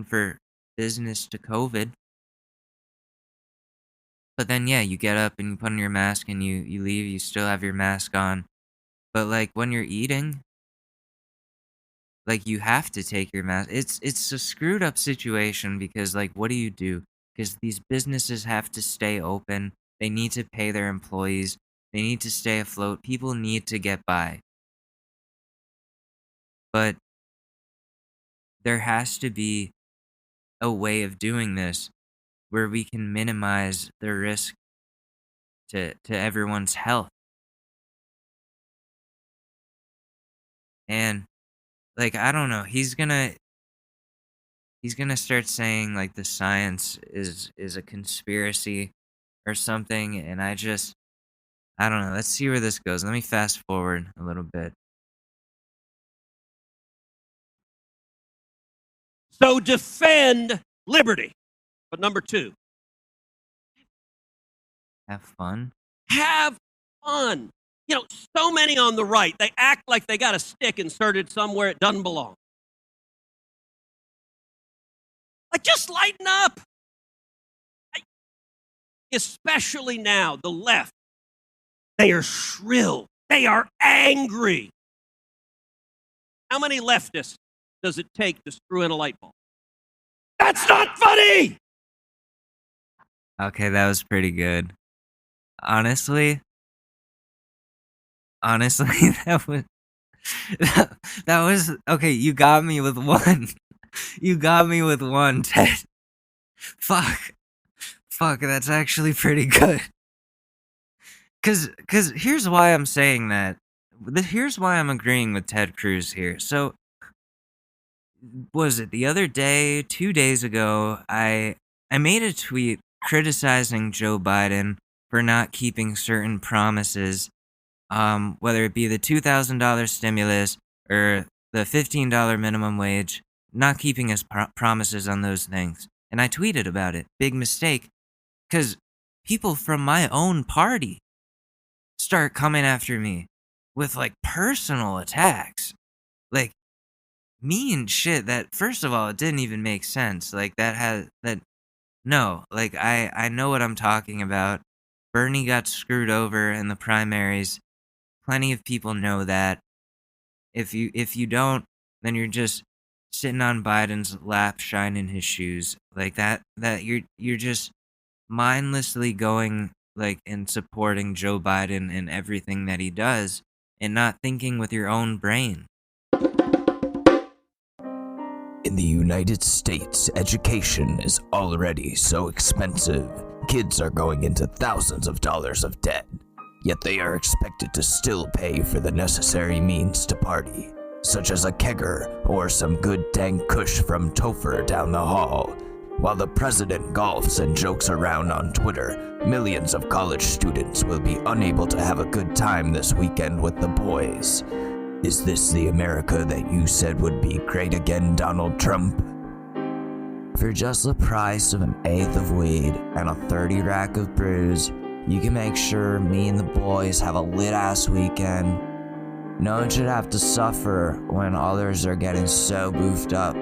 for business to COVID. But then, yeah, you get up and you put on your mask and you leave. You still have your mask on. But, like, when you're eating, like, you have to take your mask. It's a screwed up situation because, like, what do you do? Because these businesses have to stay open. They need to pay their employees. They need to stay afloat. People need to get by. But there has to be a way of doing this where we can minimize the risk to everyone's health. And like, I don't know, he's gonna start saying like the science is a conspiracy or something, and I don't know. Let's see where this goes. Let me fast forward a little bit. So defend liberty. But number two, Have fun. have fun. You know, so many on the right, they act like they got a stick inserted somewhere it doesn't belong. Like, just lighten up. Especially now, the left, they are shrill. They are angry. How many leftists does it take to screw in a light bulb? That's not funny! Okay, that was pretty good. Honestly, that That was okay. You got me with one. You got me with one, Ted. Fuck. That's actually pretty good. Cause here's why I'm saying that. Here's why I'm agreeing with Ted Cruz here. So, was it the other day, 2 days ago, I made a tweet criticizing Joe Biden for not keeping certain promises, whether it be the $2,000 stimulus or the $15 minimum wage, not keeping his promises on those things. And I tweeted about it. Big mistake. Because people from my own party start coming after me with, like, personal attacks. Like, mean shit that, first of all, it didn't even make sense. Like, no. Like, I know what I'm talking about. Bernie got screwed over in the primaries. Plenty of people know that. If you don't, then you're just sitting on Biden's lap, shining his shoes. Like, that you're just mindlessly going, like, and supporting Joe Biden and everything that he does and not thinking with your own brain. In the United States, education is already so expensive. Kids are going into thousands of dollars of debt, yet they are expected to still pay for the necessary means to party, such as a kegger or some good dank kush from Topher down the hall. While the president golfs and jokes around on Twitter, millions of college students will be unable to have a good time this weekend with the boys. Is this the America that you said would be great again, Donald Trump? For just the price of an eighth of weed and a 30 rack of brews, you can make sure me and the boys have a lit-ass weekend. No one should have to suffer when others are getting so boofed up.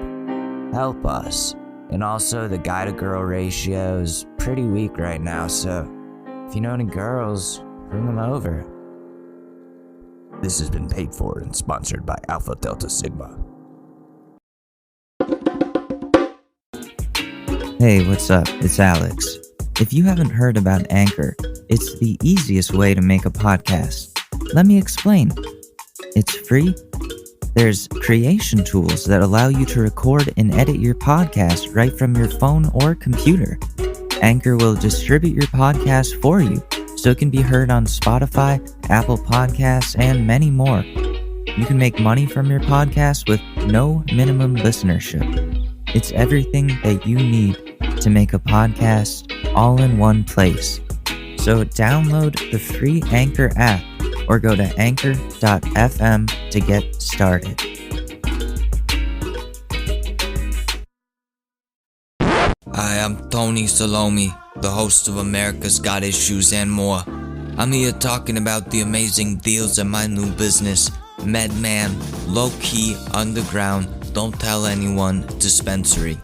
Help us. And also, the guy-to-girl ratio is pretty weak right now, so if you know any girls, bring them over. This has been paid for and sponsored by Alpha Delta Sigma. Hey, what's up? It's Alex. If you haven't heard about Anchor, it's the easiest way to make a podcast. Let me explain. It's free. There's creation tools that allow you to record and edit your podcast right from your phone or computer. Anchor will distribute your podcast for you, so it can be heard on Spotify, Apple Podcasts, and many more. You can make money from your podcast with no minimum listenership. It's everything that you need to make a podcast all in one place. So download the free Anchor app or go to anchor.fm to get started. Hi, I'm Tony Salome, the host of America's Got Issues and More. I'm here talking about the amazing deals at my new business, MedMan, low-key, underground, don't tell anyone dispensary.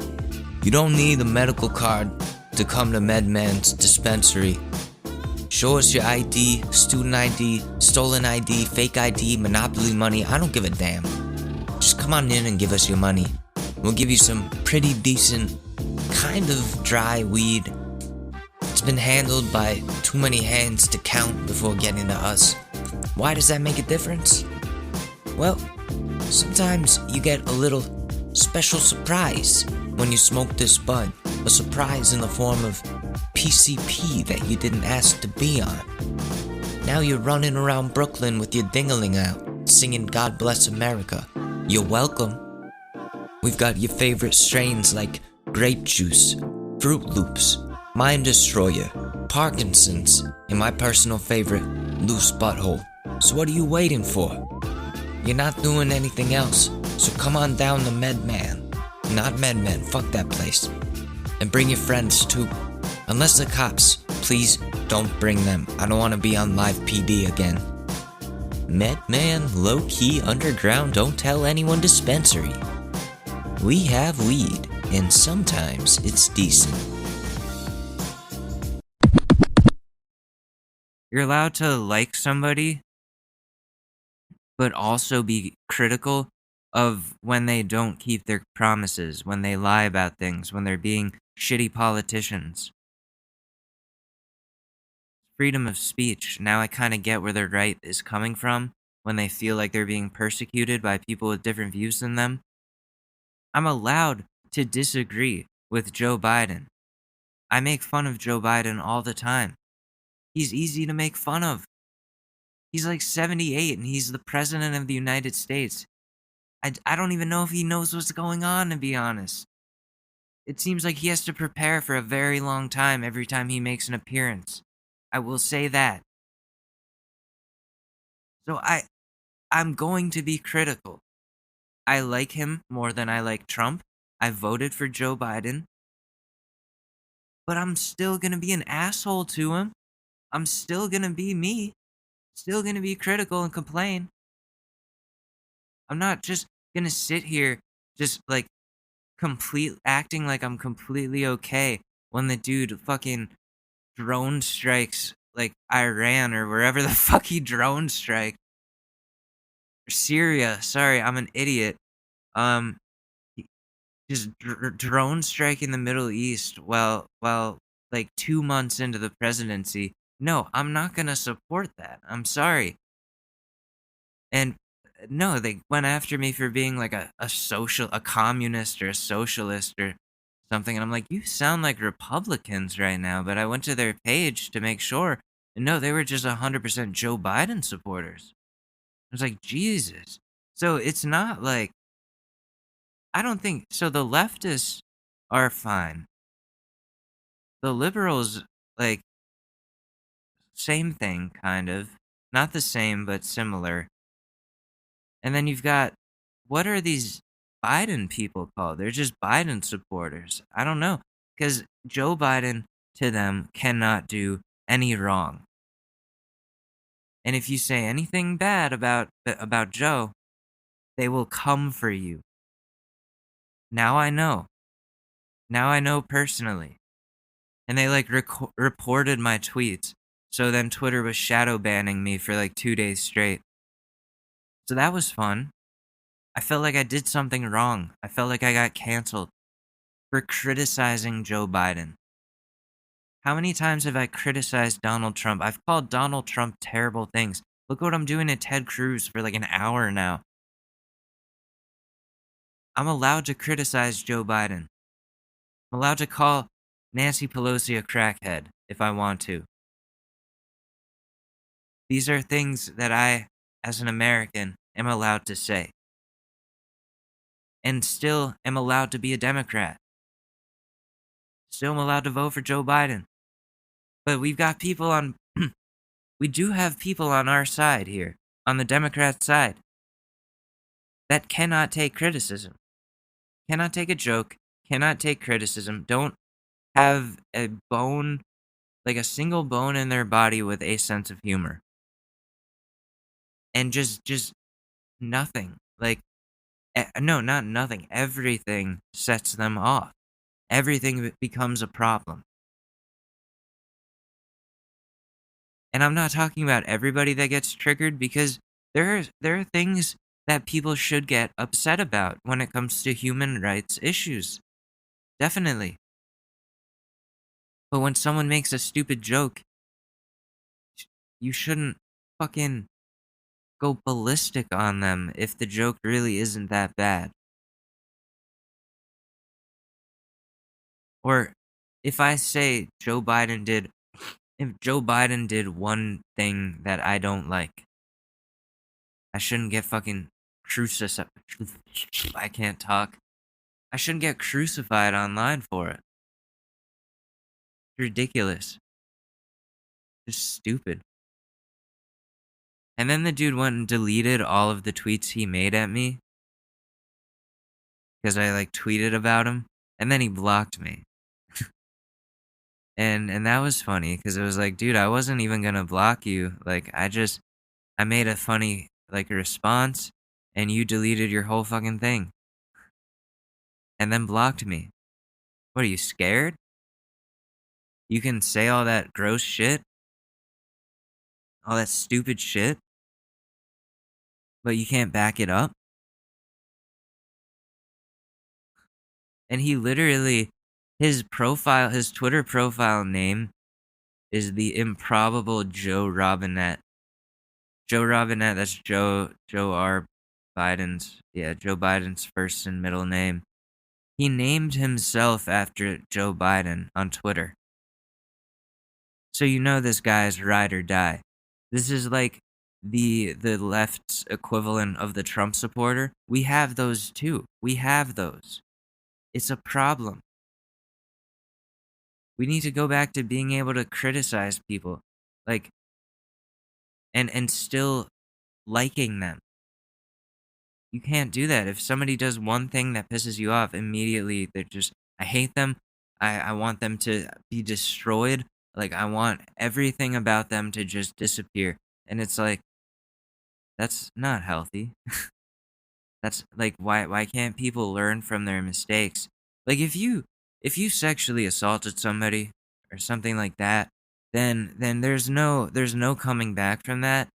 You don't need a medical card to come to MedMan's dispensary. Show us your ID, student ID, stolen ID, fake ID, monopoly money, I don't give a damn. Just come on in and give us your money. We'll give you some pretty decent, kind of dry weed. It's been handled by too many hands to count before getting to us. Why does that make a difference? Well, sometimes you get a little special surprise when you smoke this bud. A surprise in the form of PCP that you didn't ask to be on. Now you're running around Brooklyn with your dingaling out, singing God Bless America. You're welcome. We've got your favorite strains like grape juice, Fruit Loops, Mind Destroyer, Parkinson's, and my personal favorite, Loose Butthole. So what are you waiting for? You're not doing anything else, so come on down to MedMan. Not MedMan, fuck that place. And bring your friends too. Unless the cops, please don't bring them. I don't want to be on live PD again. MedMan, low-key, underground, don't tell anyone dispensary. We have weed, and sometimes it's decent. You're allowed to like somebody, but also be critical of when they don't keep their promises, when they lie about things, when they're being shitty politicians. Freedom of speech. Now I kind of get where their right is coming from when they feel like they're being persecuted by people with different views than them. I'm allowed to disagree with Joe Biden. I make fun of Joe Biden all the time. He's easy to make fun of. He's like 78 and he's the president of the United States. I don't even know if he knows what's going on, to be honest. It seems like he has to prepare for a very long time every time he makes an appearance. I will say that. So I'm going to be critical. I like him more than I like Trump. I voted for Joe Biden. But I'm still going to be an asshole to him. I'm still going to be me. Still going to be critical and complain. I'm not just going to sit here just like acting like I'm completely okay when the dude fucking drone strikes like Iran or wherever the fuck he drone strike. Syria. Sorry, I'm an idiot. Just drone strike in the Middle East while like 2 months into the presidency. No, I'm not gonna support that. I'm sorry. And no, they went after me for being like a communist or a socialist or something. And I'm like, you sound like Republicans right now. But I went to their page to make sure. And no, they were just 100% Joe Biden supporters. I was like, Jesus. So it's not like, I don't think, so the leftists are fine. The liberals, like, same thing, kind of. Not the same, but similar. And then you've got, what are these Biden people called? They're just Biden supporters. I don't know. Because Joe Biden, to them, cannot do any wrong. And if you say anything bad about Joe, they will come for you. Now I know. Now I know personally. And they like reported my tweets. So then Twitter was shadow banning me for like 2 days straight. So that was fun. I felt like I did something wrong. I felt like I got canceled for criticizing Joe Biden. How many times have I criticized Donald Trump? I've called Donald Trump terrible things. Look what I'm doing to Ted Cruz for like an hour now. I'm allowed to criticize Joe Biden. I'm allowed to call Nancy Pelosi a crackhead if I want to. These are things that I, as an American, am allowed to say. And still am allowed to be a Democrat. Still am allowed to vote for Joe Biden. But we've got people on... we do have people on our side here, on the Democrat side, that cannot take criticism. Cannot take a joke, cannot take criticism, don't have a bone, like a single bone in their body with a sense of humor. And just nothing. Like, no, not nothing. Everything sets them off. Everything becomes a problem. And I'm not talking about everybody that gets triggered, because there are things that people should get upset about when it comes to human rights issues. Definitely. But when someone makes a stupid joke, you shouldn't fucking go ballistic on them if the joke really isn't that bad. Or if I say if Joe Biden did one thing that I don't like, I shouldn't get fucking crucified. I can't talk. I shouldn't get crucified online for it. It's ridiculous. Just stupid. And then the dude went and deleted all of the tweets he made at me, because I like tweeted about him, and then he blocked me. and that was funny, because it was like, dude, I wasn't even gonna block you. Like, I made a funny like response, and you deleted your whole fucking thing. And then blocked me. What, are you scared? You can say all that gross shit? All that stupid shit? But you can't back it up? And he literally, his Twitter profile name is the improbable Joe Robinette. Joe Robinette, that's Joe R. Biden's, Joe Biden's first and middle name. He named himself after Joe Biden on Twitter. So you know this guy's ride or die. This is like the left's equivalent of the Trump supporter. We have those too. We have those. It's a problem. We need to go back to being able to criticize people, like, and still liking them. You can't do that. If somebody does one thing that pisses you off, immediately they're just, I hate them. I want them to be destroyed. Like, I want everything about them to just disappear. And it's like, that's not healthy. That's like, why can't people learn from their mistakes? Like, if you sexually assaulted somebody or something like that, then there's no coming back from that.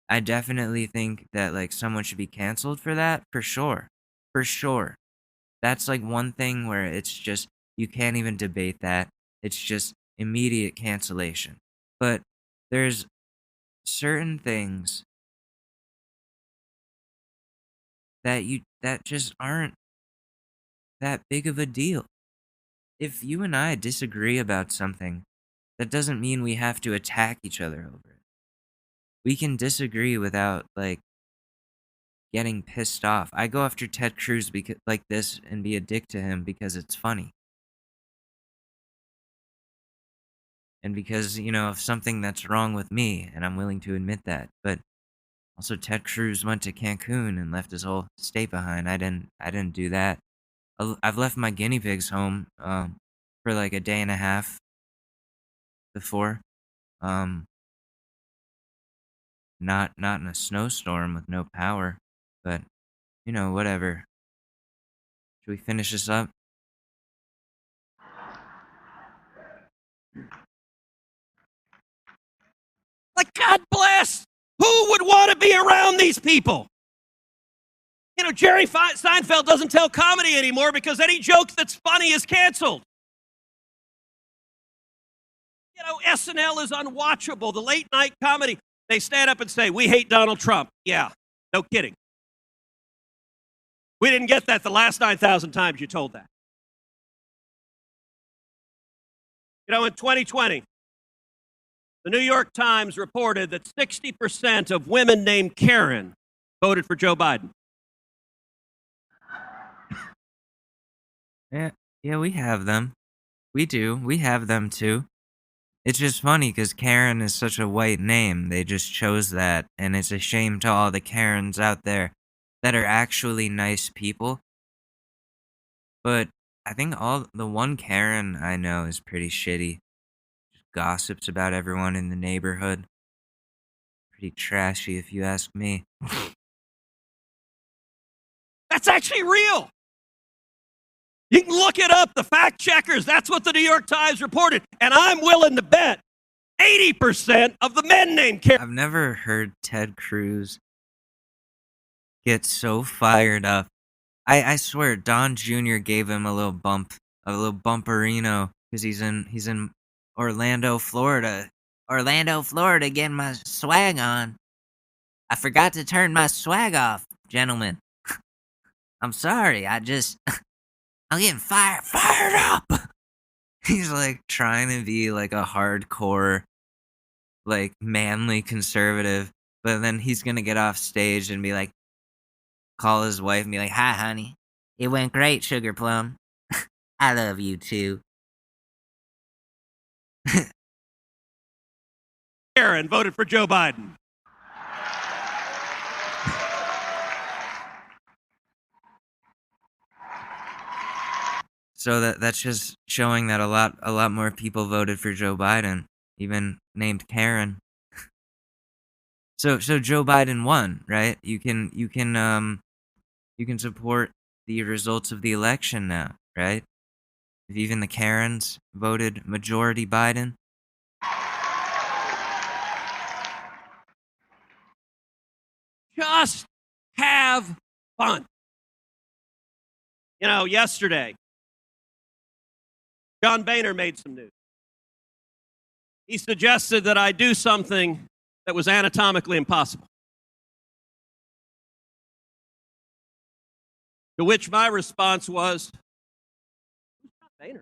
I definitely think that, like, someone should be canceled for that, for sure. For sure. That's like one thing where it's just, you can't even debate that. It's just immediate cancellation. But there's certain things that just aren't that big of a deal. If you and I disagree about something, that doesn't mean we have to attack each other over it. We can disagree without, like, getting pissed off. I go after Ted Cruz because, like this, and be a dick to him because it's funny. And because, of something that's wrong with me, and I'm willing to admit that. But also, Ted Cruz went to Cancun and left his whole state behind. I didn't do that. I've left my guinea pigs home for like a day and a half before. Not in a snowstorm with no power, but whatever. Should we finish this up? Like, God bless! Who would want to be around these people? Jerry Seinfeld doesn't tell comedy anymore because any joke that's funny is canceled. SNL is unwatchable. The late night comedy, they stand up and say, we hate Donald Trump. Yeah, no kidding. We didn't get that the last 9,000 times you told that. In 2020, the New York Times reported that 60% of women named Karen voted for Joe Biden. Yeah, we have them. We do. We have them too. It's just funny because Karen is such a white name. They just chose that, and it's a shame to all the Karens out there that are actually nice people. But I think the one Karen I know is pretty shitty. Just gossips about everyone in the neighborhood. Pretty trashy, if you ask me. That's actually real. You can look it up, the fact checkers. That's what the New York Times reported. And I'm willing to bet 80% of the men named Karen. I've never heard Ted Cruz get so fired up. I swear, Don Jr. gave him a little bumperino, because he's in Orlando, Florida. Orlando, Florida, getting my swag on. I forgot to turn my swag off, gentlemen. I'm sorry, I'm getting fired up. He's like trying to be like a hardcore, like manly conservative, but then he's gonna get off stage and be like, call his wife and be like, hi honey, it went great, Sugar Plum. I love you too. Karen voted for Joe Biden. So that's just showing that a lot more people voted for Joe Biden, even named Karen. So Joe Biden won, right? You can support the results of the election now, right? If even the Karens voted majority Biden. Just have fun. Yesterday, John Boehner made some news. He suggested that I do something that was anatomically impossible. To which my response was, who's John Boehner?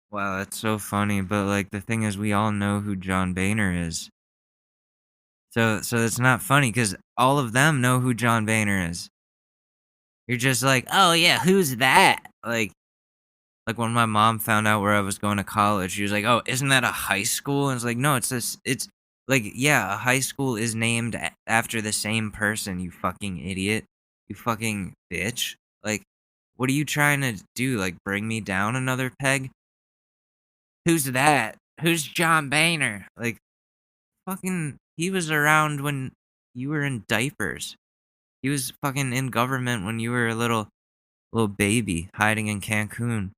Wow, that's so funny. But like the thing is, we all know who John Boehner is. So it's not funny because all of them know who John Boehner is. You're just like, oh yeah, who's that? Like when my mom found out where I was going to college, she was like, oh, isn't that a high school? And it's like, no, it's like, yeah, a high school is named after the same person, you fucking idiot. You fucking bitch. Like, what are you trying to do? Like, bring me down another peg? Who's that? Who's John Boehner? Like, fucking, he was around when you were in diapers. He was fucking in government when you were a little baby hiding in Cancun.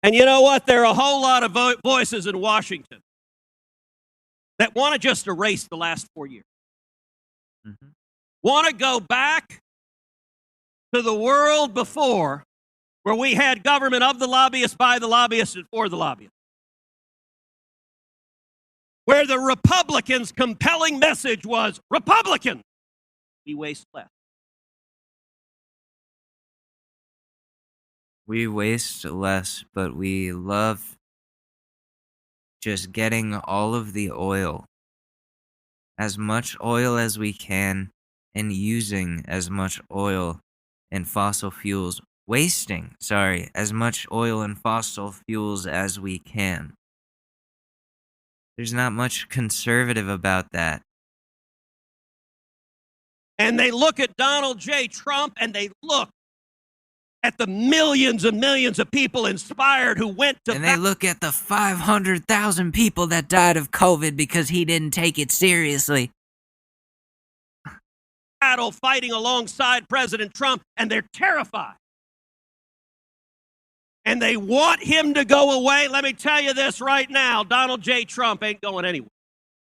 And you know what? There are a whole lot of voices in Washington that want to just erase the last 4 years. Mm-hmm. Want to go back to the world before, where we had government of the lobbyists, by the lobbyists, and for the lobbyists. Where the Republicans' compelling message was, Republicans, we waste less. We waste less, but we love just getting all of the oil. As much oil as we can, and using as much oil and fossil fuels. As much oil and fossil fuels as we can. There's not much conservative about that. And they look at Donald J. Trump, and they look at the millions and millions of people inspired who went to... And they look at the 500,000 people that died of COVID because he didn't take it seriously. Battle fighting alongside President Trump, and they're terrified. And they want him to go away. Let me tell you this right now, Donald J. Trump ain't going anywhere.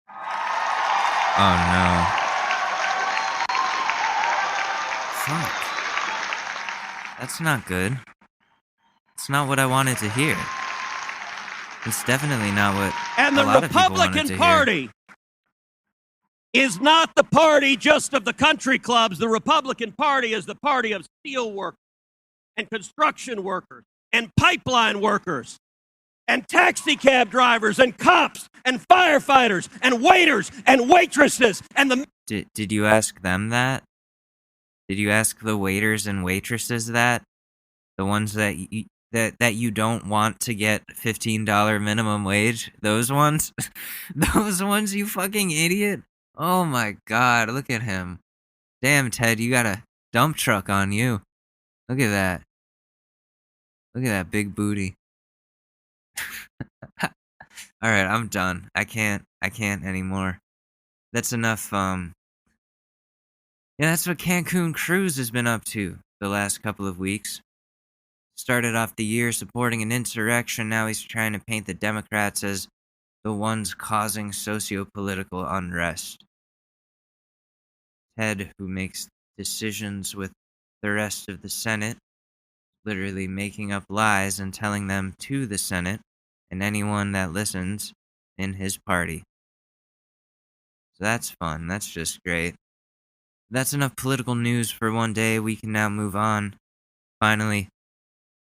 Oh, no. Fuck. That's not good. It's not what I wanted to hear. It's definitely not what and the Republican Party is not the party just of the country clubs. The Republican Party is the party of steel workers and construction workers and pipeline workers and taxi cab drivers and cops and firefighters and waiters and waitresses and the... Did you ask them that? Did you ask the waiters and waitresses that? The ones that you don't want to get $15 minimum wage? Those ones? Those ones, you fucking idiot? Oh my god, look at him. Damn, Ted, you got a dump truck on you. Look at that. Look at that big booty. Alright, I'm done. I can't anymore. That's enough, Yeah, that's what Cancun Cruz has been up to the last couple of weeks. Started off the year supporting an insurrection, now he's trying to paint the Democrats as the ones causing socio-political unrest. Ted, who makes decisions with the rest of the Senate, literally making up lies and telling them to the Senate and anyone that listens in his party. So that's fun, that's just great. That's enough political news for one day. We can now move on, finally,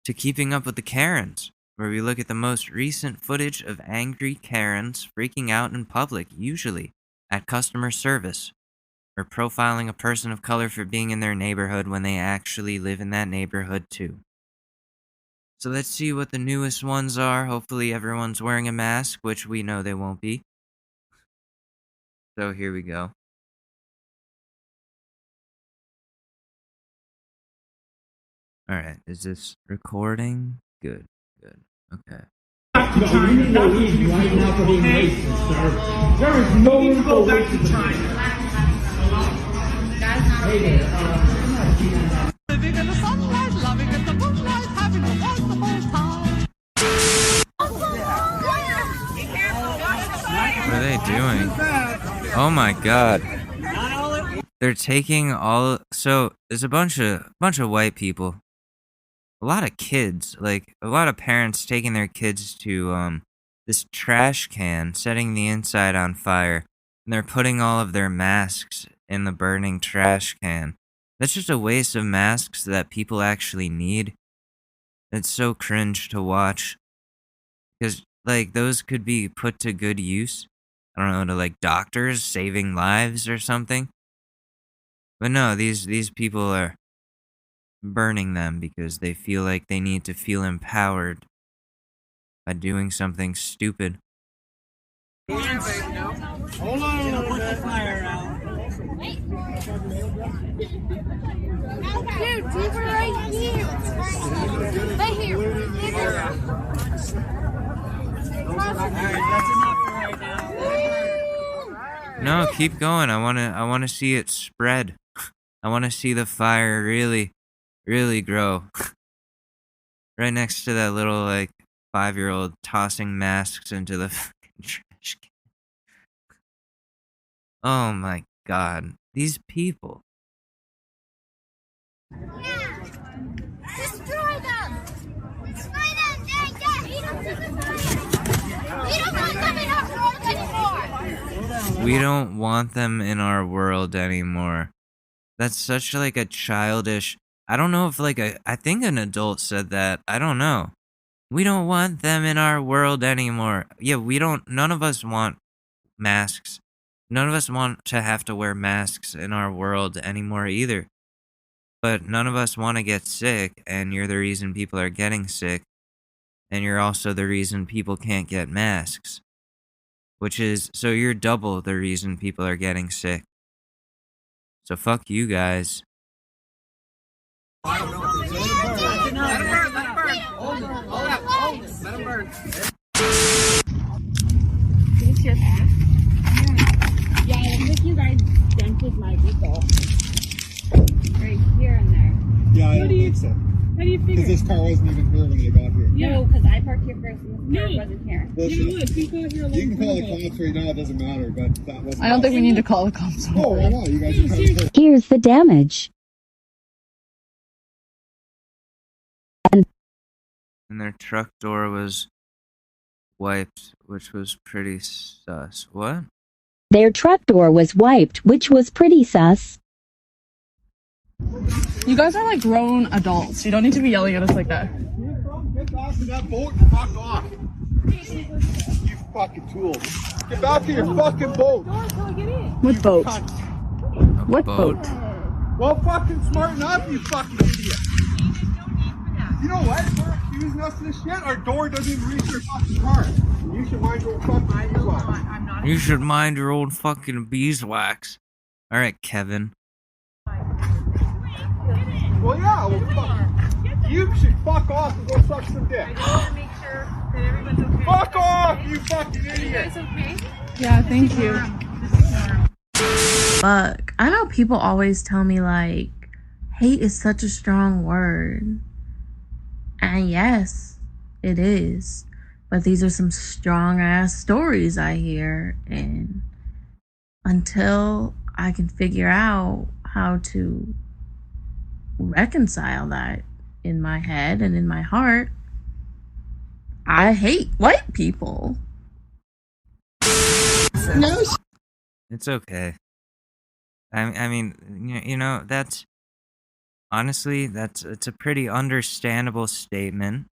to keeping up with the Karens, where we look at the most recent footage of angry Karens freaking out in public, usually at customer service, or profiling a person of color for being in their neighborhood when they actually live in that neighborhood too. So let's see what the newest ones are. Hopefully everyone's wearing a mask, which we know they won't be. So here we go. Alright, is this recording? Good. Okay. There is no reason right now for being racist, sir. There is no reason to go back to China. Hey there. Living in the sunlight, loving in the moonlight, having a wonderful time. What are they doing? Oh my god. They're taking all... So, there's a bunch of white people. A lot of kids, like, a lot of parents taking their kids to, this trash can, setting the inside on fire, And they're putting all of their masks in the burning trash can. That's just a waste of masks that people actually need. It's so cringe to watch. Because, like, those could be put to good use. I don't know, to, like, doctors saving lives or something. But no, these people are burning them because they feel like they need to feel empowered by doing something stupid. Hold on, put the fire out. Dude, these are right here. Right here. Alright, that's enough for right now. No, keep going. I wanna see it spread. I wanna see the fire really, really grow. Right next to that little, like, 5-year-old tossing masks into the fucking trash can. Oh my god. These people. Yeah. Destroy them. Destroy them. Yeah. We don't want them in our world anymore. We don't want them in our world anymore. That's such, like, a childish... I don't know if, like, I think an adult said that. I don't know. We don't want them in our world anymore. Yeah, none of us want masks. None of us want to have to wear masks in our world anymore either. But none of us want to get sick, and you're the reason people are getting sick. And you're also the reason people can't get masks. So you're double the reason people are getting sick. So fuck you guys. Let him burn. Yeah, I think you guys dented my vehicle. Right here and there. Yeah, I don't think so. How do you figure? Because this car wasn't even here when I got here. No, because I parked here first and this car wasn't here. Listen, you can call the cops right now, it doesn't matter, but that wasn't... I don't think we need to call the cops. Oh, why not? You guys are kind of... Here's the damage. And their truck door was wiped, which was pretty sus. What? Their truck door was wiped, which was pretty sus. You guys are like grown adults. You don't need to be yelling at us like that. Get back to that boat and fuck off. You fucking tool. Get back to your fucking boat. What boat? Cunt. What boat? Well, fucking smarten up, you fucking idiot. You know what? If we're accusing us of this shit, our door doesn't even reach your fucking car. You should mind your own fucking beeswax. You should mind your own fucking beeswax. Alright, Kevin. Well, yeah, well, fuck. You should fuck off and go suck some dick. I just want to make sure that everyone's okay. Fuck off, you fucking idiot. Are you guys okay? Yeah, thank you. Fuck. I know people always tell me, like, hate is such a strong word. And yes, it is. But these are some strong ass stories I hear. And until I can figure out how to reconcile that in my head and in my heart, I hate white people. No. It's okay. I mean, you know, that's... Honestly, it's a pretty understandable statement.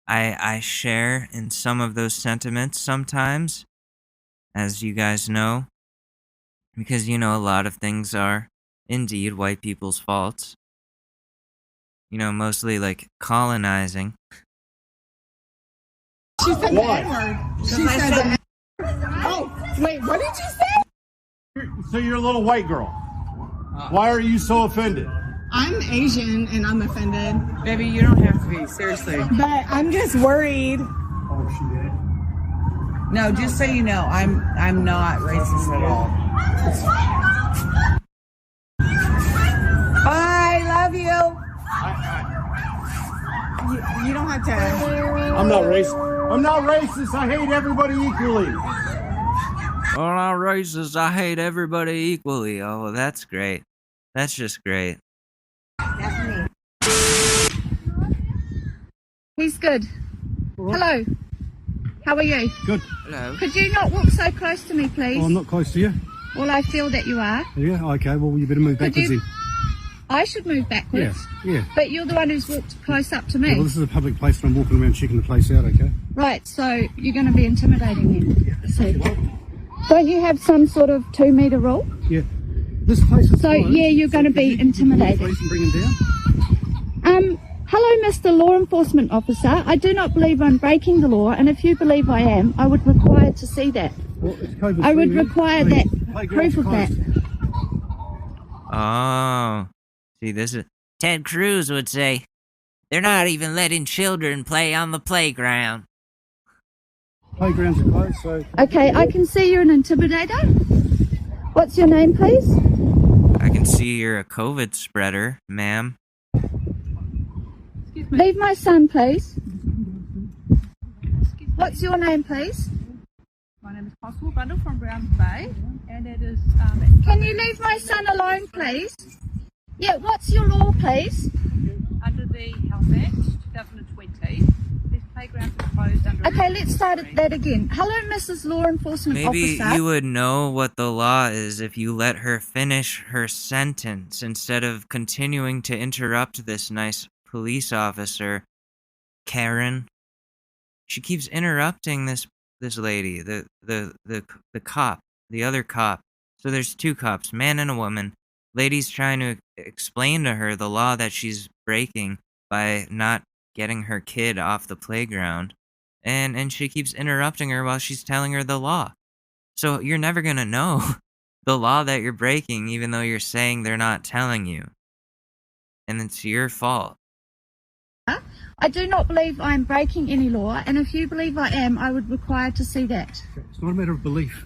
I share in some of those sentiments sometimes, as you guys know, because, you know, a lot of things are indeed white people's faults. You know, mostly like colonizing. She said the She said Oh, wait, what did you say? So you're a little white girl. Why are you so offended? I'm Asian and I'm offended. Baby, you don't have to be, seriously. But I'm just worried. Oh, she did? No, just so you know, I'm not racist at all. I love you. You don't have to. I'm not racist. I'm not racist. I hate everybody equally. I'm not racist. I hate everybody equally. Oh, that's great. That's just great. He's good. Hello. How are you? Good. Hello. Could you not walk so close to me, please? Oh, I'm not close to you. Well, I feel that you are. Yeah, okay, well, you better move backwards then. I should move backwards? Yeah. But you're the one who's walked close up to me. Yeah, well, this is a public place and I'm walking around checking the place out, okay? Right, so you're going to be intimidating me. See. Don't you have some sort of 2 metre rule? Yeah. This place is So, closed, yeah, you're going to be intimidating. Please and bring him down. Hello, Mr. Law Enforcement Officer. I do not believe I'm breaking the law, and if you believe I am, I would require to see that. Well, it's COVID I would free, require man. that proof of that. Oh. See, this is... Ted Cruz would say, they're not even letting children play on the playground. Playgrounds are closed, so... Okay, I can see you're an intimidator. What's your name, please? I can see you're a COVID spreader, ma'am. Leave my son, please. What's your name, please? My name is Constable Bundle from Browns Bay, and it is... Can you leave my son alone, please? Yeah, what's your law, please? Under the Health Act 2020, these playgrounds are closed under... Okay, let's start at that again. Hello, Mrs. Law Enforcement Maybe Officer. you would know what the law is if you let her finish her sentence instead of continuing to interrupt this nice police officer, Karen. She keeps interrupting this lady, the cop, the other cop. So there's 2 cops, man and a woman. Lady's trying to explain to her the law that she's breaking by not getting her kid off the playground. And she keeps interrupting her while she's telling her the law. So you're never going to know the law that you're breaking, even though you're saying they're not telling you. And it's your fault. I do not believe I am breaking any law, and if you believe I am, I would require to see that. It's not a matter of belief,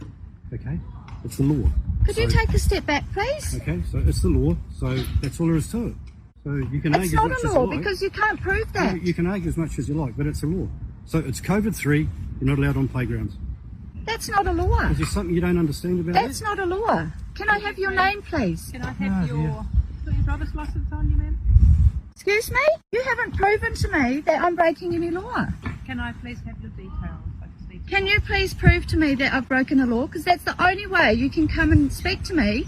okay? It's the law. Could you take a step back, please? Okay, so it's the law, so that's all there is to it. So you can It's argue as not much a as law you like. because you can't prove that. You can argue as much as you like, but it's a law. So it's COVID 3, you're not allowed on playgrounds. That's not a law. Is there something you don't understand about That's that? not a law. Can I have your name, please? Can I have your driver's license on you, ma'am? Excuse me? You haven't proven to me that I'm breaking any law. Can I please have your details? Can you please prove to me that I've broken a law? Because that's the only way you can come and speak to me,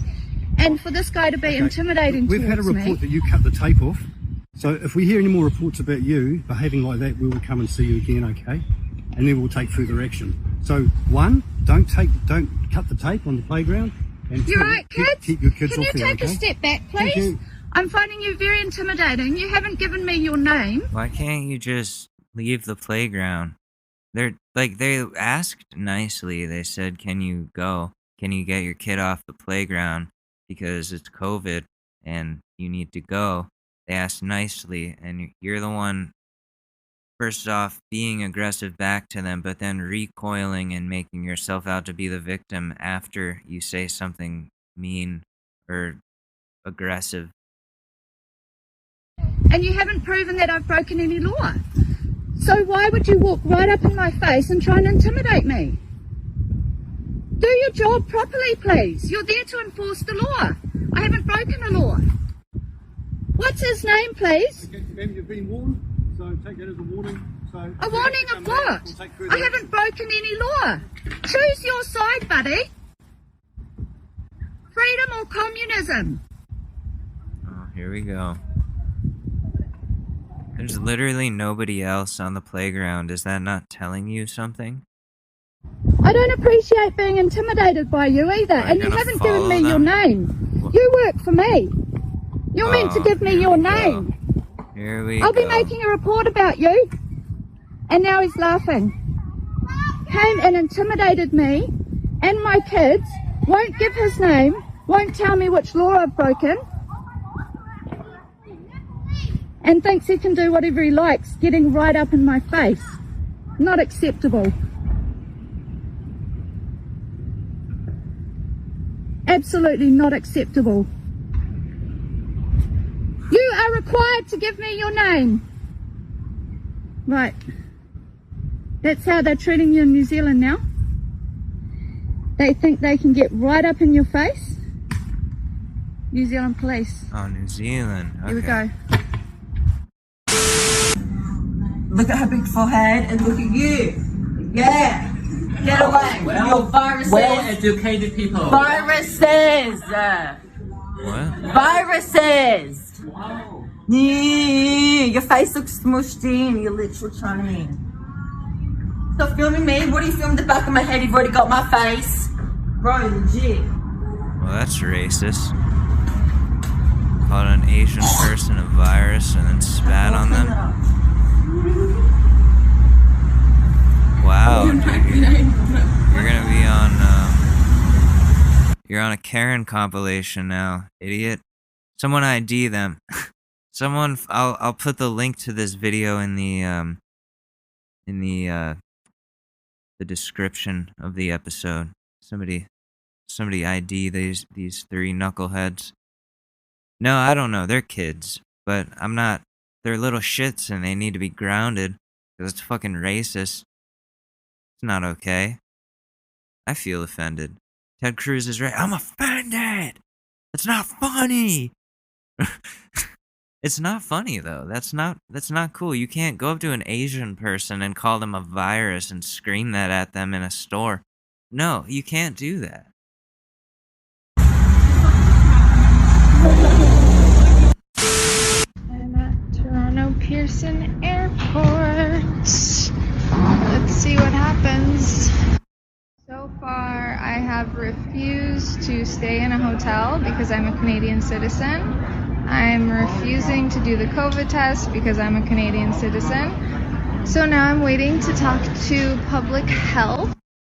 and for this guy to be intimidating We've had a towards report me. that you cut the tape off. So if we hear any more reports about you behaving like that, we will come and see you again, okay? And then we'll take further action. So 1, don't cut the tape on the playground. And You're right, kids. Keep your kids Can off you there, take a okay? step back, Thank please? you. I'm finding you very intimidating. You haven't given me your name. Why can't you just leave the playground? They asked nicely. They said, can you go? Can you get your kid off the playground because it's COVID and you need to go? They asked nicely, and you're the one, first off, being aggressive back to them, but then recoiling and making yourself out to be the victim after you say something mean or aggressive. And you haven't proven that I've broken any law. So why would you walk right up in my face and try and intimidate me? Do your job properly, please. You're there to enforce the law. I haven't broken a law. What's his name, please? Okay, ma'am, you've been warned, so take that as a warning. So A warning of what? I haven't broken any law. Choose your side, buddy. Freedom or communism? Oh, here we go. There's literally nobody else on the playground. Is that not telling you something? I don't appreciate being intimidated by you either, and you haven't given me your name. You work for me. You're meant to give me your name. Here we I'll go. be making a report about you. And now he's laughing. Came and intimidated me and my kids, won't give his name, won't tell me which law I've broken, and thinks he can do whatever he likes, getting right up in my face. Not acceptable. Absolutely not acceptable. You are required to give me your name. Right. That's how they're treating you in New Zealand now. They think they can get right up in your face. New Zealand police. Oh, New Zealand. Okay. Here we go. Look at her big forehead and look at you. Yeah. Get away. Well, viruses. Well-educated people. Viruses. What? Viruses. Your face looks smushed in. You're literally trying to. Stop filming me. What do you film the back of my head? You've already got my face. Bro, legit. Well, that's racist. Called an Asian person a virus and then spat on them. Wow, dude, you're gonna be on, you're on a Karen compilation now, idiot. Someone ID them. Someone, I'll put the link to this video in the description of the episode. Somebody ID these three knuckleheads. No, I don't know. They're kids, but I'm not. They're little shits and they need to be grounded because it's fucking racist. It's not okay. I feel offended. Ted Cruz is right. I'm offended. It's not funny. It's not funny though. That's not cool. You can't go up to an Asian person and call them a virus and scream that at them in a store. No, you can't do that. I'm at Toronto Pearson Airport. Let's see what happens. So far, I have refused to stay in a hotel because I'm a Canadian citizen. I'm refusing to do the COVID test because I'm a Canadian citizen. So now I'm waiting to talk to public health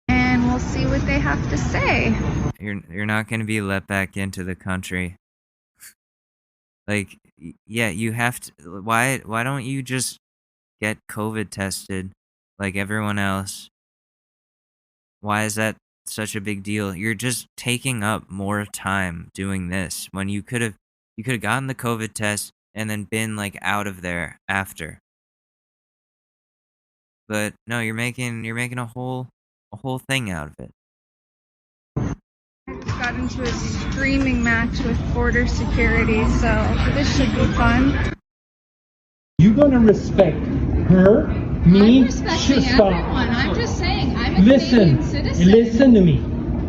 and we'll see what they have to say. You're not going to be let back into the country. Like, yeah, you have to. Why don't you just get COVID tested like everyone else? Why is that such a big deal? You're just taking up more time doing this when you could have gotten the COVID test and then been like out of there after. But no, you're making a whole thing out of it. I just got into a screaming match with border security, so this should be fun. You're gonna respect her, me. I'm respecting everyone. I'm just saying, I'm a Listen, Canadian citizen. listen to me.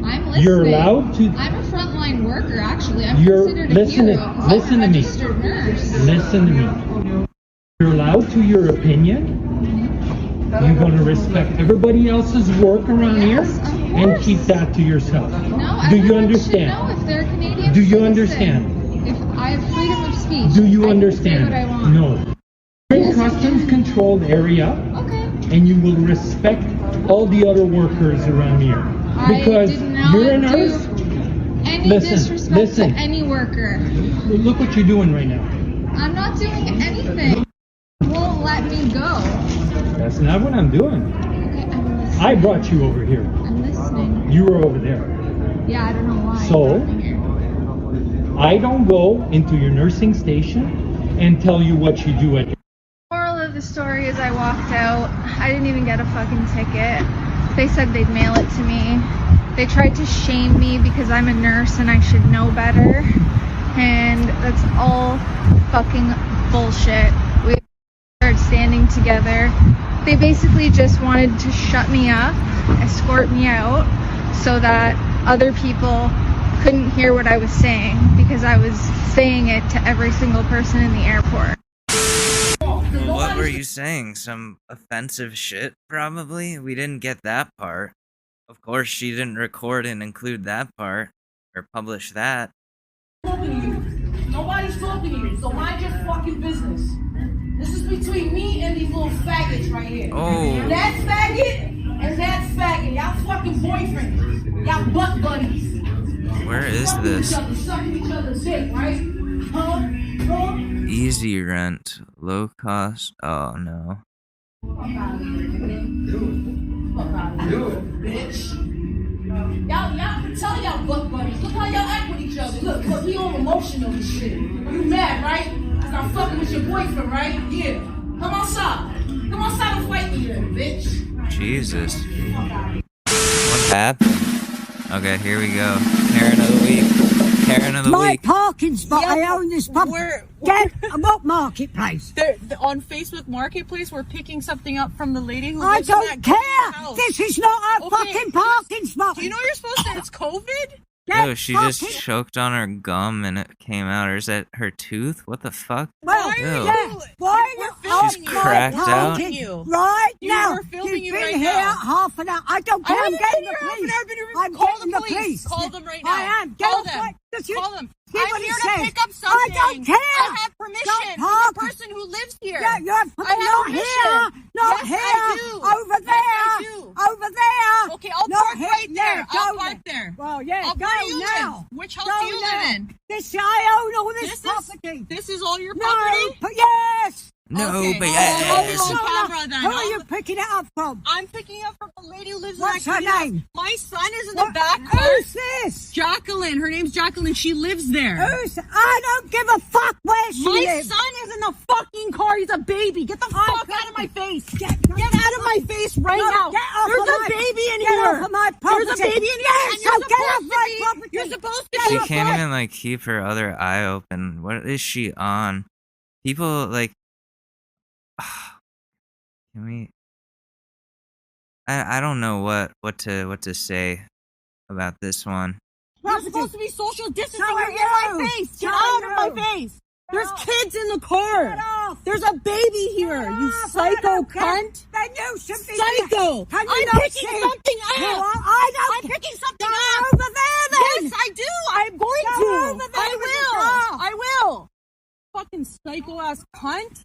I'm listening. You're allowed to. I'm a frontline worker, actually. I'm considered a hero. Listen to me. Registered nurse. Listen to me. You're allowed to your opinion. You're going to respect everybody else's work around here and keep that to yourself. No, do you understand? Should know if they're Canadian Do you citizen. understand? If I have freedom of speech, Do you I understand? Can say what I want. No. You're in customs controlled area. Okay. And you will respect all the other workers around here. Because I did not you're a nurse. Any disrespect to any worker. Look what you're doing right now. I'm not doing anything. Won't let me go. That's not what I'm doing. Okay, I'm listening. I brought you over here. I'm listening. You were over there. Yeah, I don't know why. So, I don't go into your nursing station and tell you what you do at your... Moral of the story is I walked out. I didn't even get a fucking ticket. They said they'd mail it to me. They tried to shame me because I'm a nurse and I should know better. And that's all fucking bullshit. We started standing together. They basically just wanted to shut me up, escort me out, so that other people couldn't hear what I was saying because I was saying it to every single person in the airport. What were you saying? Some offensive shit, probably? We didn't get that part. Of course, she didn't record and include that part, or publish that. Nobody's talking to you, so mind your fucking business. This is between me and these little faggots right here. Oh. That faggot and that faggot. Y'all fucking boyfriends. Y'all butt buddies. Where is this? Sucking each other's dick, right? Huh? Easy rent, low cost. Oh no. Fuck out of here, bitch. Y'all, tell y'all butt buddies. Look how y'all act with each other. Look, he all emotional and shit. You mad, right? Cause I'm fucking with your boyfriend, right? Yeah. Come outside. Come outside and fight me then, bitch. Jesus. What happened? Okay, here we go. Karen of the week. Karen of the my week. parking spot. Yeah, I own this property. What marketplace? On Facebook Marketplace, we're picking something up from the lady who I lives in that don't guy's care. house. This is not a fucking parking spot. Do you know you're supposed to? It's COVID. No, she just choked on her gum and it came out. Or is that her tooth? What the fuck? Well, Ew. yeah. Why are She's cracked out. Right now, We're filming you've you been right here now. half an hour. I don't care. I I'm haven't getting been the here half police. an hour. I've been here. I'm Call getting the the police. Call them right now. I am. Get Call off them. my- Call them. See I'm what he here says. to pick up something. I don't care. I have permission Don't from talk. the person who lives here. Yeah, you're I have not permission. here. Not Yes, here. I do. Over there. Yes, I do. Over there. Okay, I'll Not park here. right there. Yeah, I'll go park there. there. Well, yeah, Where go do you now. live? Which house Go do you now. live in? I own all this property. This is all your No, property? but yes. No, Okay. but I'll yes. be on camera then. Who are you picking it up from? I'm picking up from the lady who lives What's in her that house. name? My son is in the What? back car. Who's this? Jacqueline. Her name's Jacqueline. She lives there. I don't give a fuck where she My lives. son is in the fucking car. He's a baby. Get the fuck out of my face. Get out of my face right No, now. get off There's of a my- baby in get here. off of my property. There's a baby in here. Yes, and you're so get supposed off to my be- property. You're supposed to She be. can't even like keep her other eye open. What is she on? People like can we I don't know what to say about this one. You're supposed to be social distancing. So You're are in my you. face. So Get are out of my you. face. There's kids in the car. There's a baby here. You psycho cunt. Then you should be Psycho. Can you I'm not picking see? something up. You are? I don't I'm picking something Go up. over there then. Yes, I do. I'm going Go to. over there I with will. your car. I will. Fucking psycho ass cunt.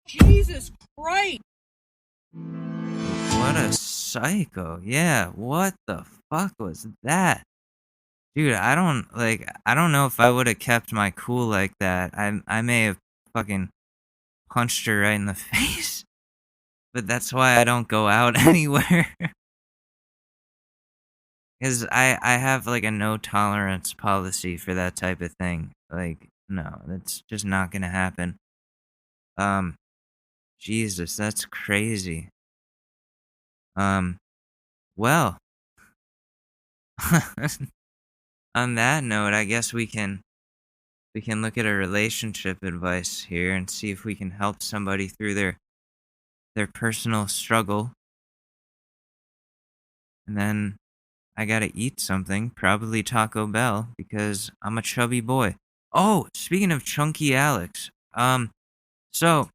Jesus Christ. What a psycho. Yeah, what the fuck was that? Dude, I don't know if I would have kept my cool like that. I may have fucking punched her right in the face. But that's why I don't go out anywhere. Because I have like a no tolerance policy for that type of thing. Like, no, that's just not gonna happen. Jesus, that's crazy. Well, on that note, I guess we can look at a relationship advice here and see if we can help somebody through their personal struggle. And then I gotta eat something, probably Taco Bell, because I'm a chubby boy. Oh, speaking of Chunky Alex, so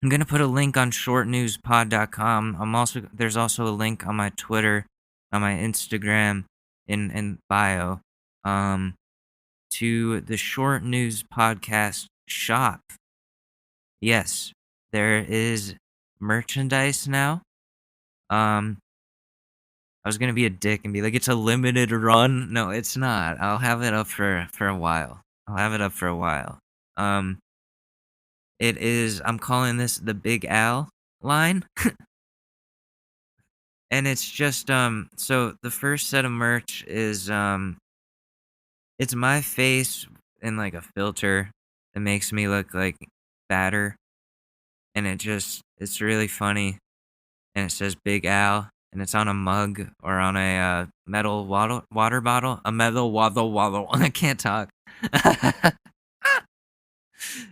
I'm gonna put a link on shortnewspod.com. There's also a link on my Twitter, on my Instagram, in bio, to the Short News Podcast shop. Yes, there is merchandise now. I was gonna be a dick and be like, it's a limited run. No, it's not. I'll have it up for a while. It is, I'm calling this the Big Al line. And it's just, so the first set of merch is, it's my face in like a filter that makes me look like fatter. And it's really funny. And it says Big Al. And it's on a mug or on a metal water bottle. A metal waddle. I can't talk.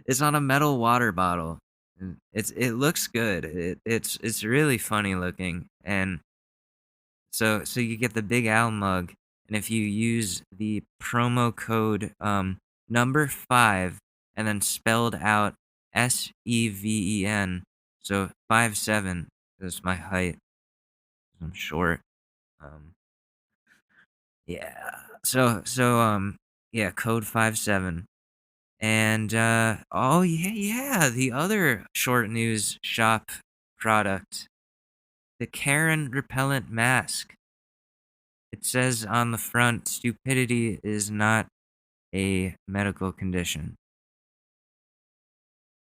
It's on a metal water bottle. It looks good. It's really funny looking. And so you get the Big Al mug, and if you use the promo code number 5 and then spelled out SEVEN, so 57 is my height. I'm short. Yeah. So yeah, code 57. And oh yeah, the other Short News shop product, the Karen repellent mask. It says on the front, stupidity is not a medical condition.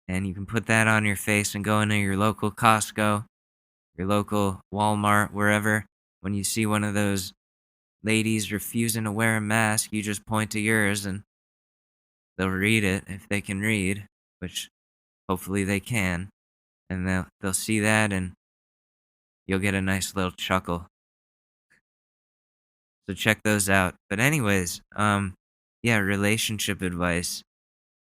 And you can put that on your face and go into your local Costco, your local Walmart, wherever. When you see one of those ladies refusing to wear a mask, you just point to yours and they'll read it if they can read, which hopefully they can. And they'll see that and you'll get a nice little chuckle. So check those out. But anyways, Yeah, relationship advice.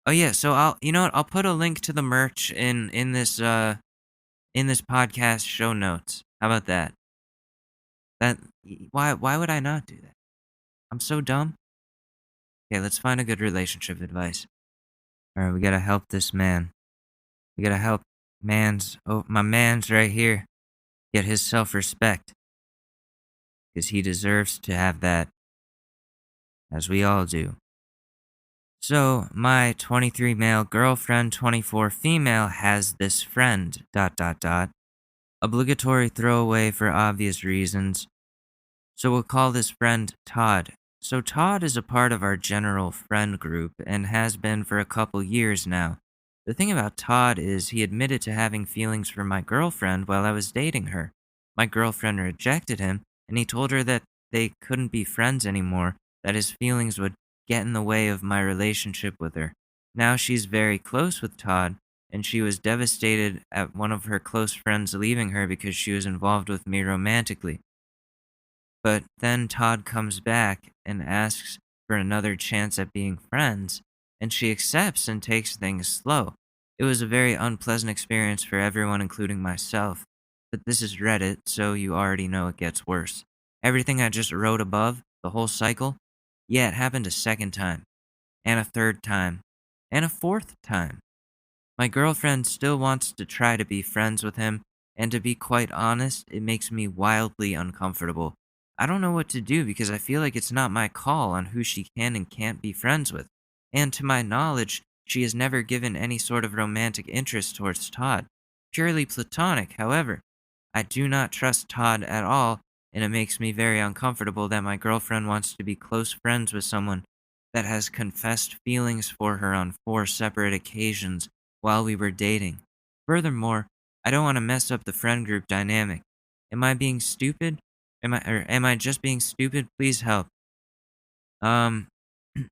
Oh yeah, so I'll put a link to the merch in this podcast show notes. How about that? Why would I not do that? I'm so dumb. Okay, let's find a good relationship advice. All right, we gotta help this man. We gotta help my man's right here get his self-respect, because he deserves to have that, as we all do. So, my 23 male girlfriend, 24 female, has this friend, ... Obligatory throwaway for obvious reasons. So we'll call this friend Todd. So Todd is a part of our general friend group and has been for a couple years now. The thing about Todd is he admitted to having feelings for my girlfriend while I was dating her. My girlfriend rejected him, and he told her that they couldn't be friends anymore, that his feelings would get in the way of my relationship with her. Now she's very close with Todd, and she was devastated at one of her close friends leaving her because she was involved with me romantically. But then Todd comes back and asks for another chance at being friends, and she accepts and takes things slow. It was a very unpleasant experience for everyone, including myself. But this is Reddit, so you already know it gets worse. Everything I just wrote above, the whole cycle, yeah, it happened a second time, and a third time, and a fourth time. My girlfriend still wants to try to be friends with him, and to be quite honest, it makes me wildly uncomfortable. I don't know what to do because I feel like it's not my call on who she can and can't be friends with. And to my knowledge, she has never given any sort of romantic interest towards Todd. Purely platonic, however. I do not trust Todd at all, and it makes me very uncomfortable that my girlfriend wants to be close friends with someone that has confessed feelings for her on 4 separate occasions while we were dating. Furthermore, I don't want to mess up the friend group dynamic. Am I being stupid? Am I just being stupid? Please help. And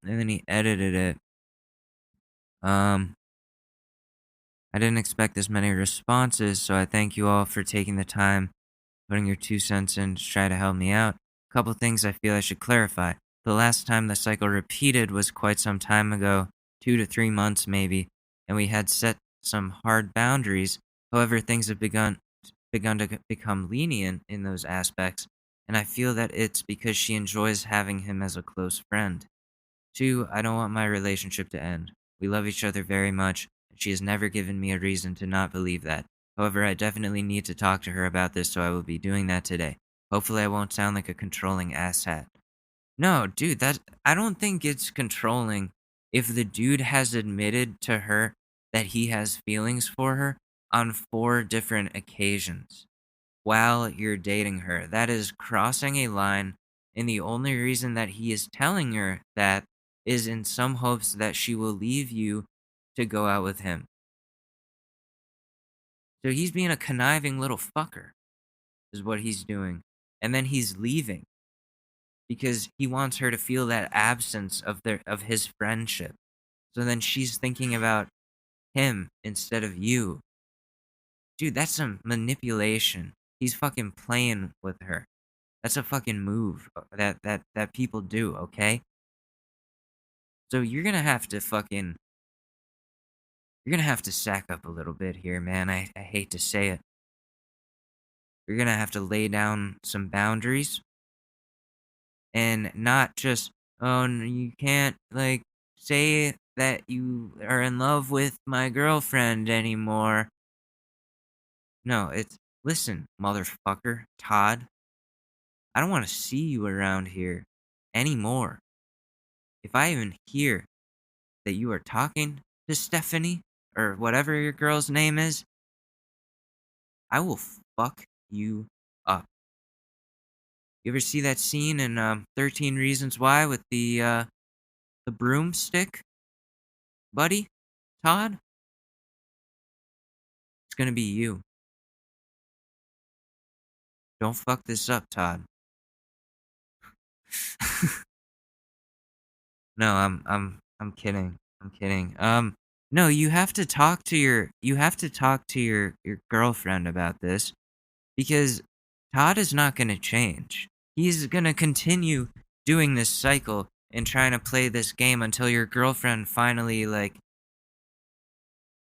then he edited it. I didn't expect this many responses, so I thank you all for taking the time, putting your 2 cents in to try to help me out. A couple things I feel I should clarify. The last time the cycle repeated was quite some time ago, 2 to 3 months maybe, and we had set some hard boundaries. However, things have begun to become lenient in those aspects, and I feel that it's because she enjoys having him as a close friend. 2, I don't want my relationship to end. We love each other very much, and she has never given me a reason to not believe that. However, I definitely need to talk to her about this, so I will be doing that today. Hopefully I won't sound like a controlling asshat. No, dude, I don't think it's controlling if the dude has admitted to her that he has feelings for her on 4 different occasions while you're dating her. That is crossing a line, and the only reason that he is telling her that is in some hopes that she will leave you to go out with him. So he's being a conniving little fucker, is what he's doing. And then he's leaving because he wants her to feel that absence of his friendship. So then she's thinking about him instead of you. Dude, that's some manipulation. He's fucking playing with her. That's a fucking move that people do, okay? So you're gonna have to sack up a little bit here, man. I hate to say it. You're gonna have to lay down some boundaries. And not just, oh, you can't, like, say that you are in love with my girlfriend anymore. No, it's, listen, motherfucker, Todd. I don't want to see you around here anymore. If I even hear that you are talking to Stephanie, or whatever your girl's name is, I will fuck you up. You ever see that scene in 13 Reasons Why with the broomstick? Buddy? Todd? It's gonna be you. Don't fuck this up, Todd. No, I'm kidding. I'm kidding. No, you have to talk to your girlfriend about this, because Todd is not gonna change. He's gonna continue doing this cycle and trying to play this game until your girlfriend finally, like,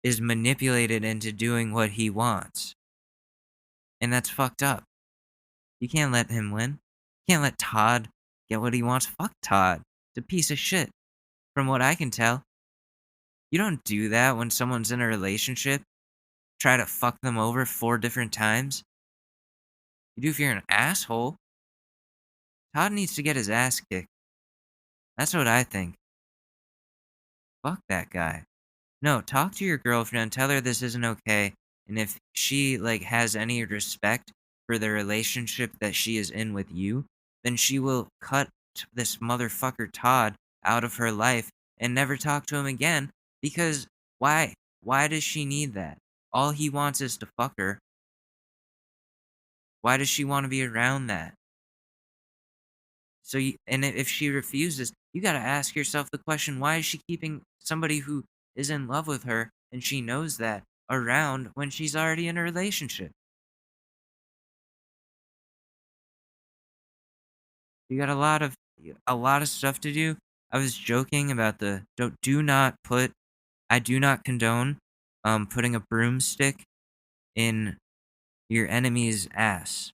is manipulated into doing what he wants. And that's fucked up. You can't let him win. You can't let Todd get what he wants. Fuck Todd. It's a piece of shit. From what I can tell. You don't do that when someone's in a relationship. Try to fuck them over 4 different times. You do if you're an asshole. Todd needs to get his ass kicked. That's what I think. Fuck that guy. No, talk to your girlfriend, tell her this isn't okay, and if she, like, has any respect for the relationship that she is in with you, then she will cut this motherfucker Todd out of her life and never talk to him again, because why? Why does she need that? All he wants is to fuck her. Why does she want to be around that? So, and if she refuses, you gotta ask yourself the question, why is she keeping somebody who is in love with her, and she knows that, around when she's already in a relationship? You got a lot of stuff to do. I was joking about I do not condone putting a broomstick in your enemy's ass.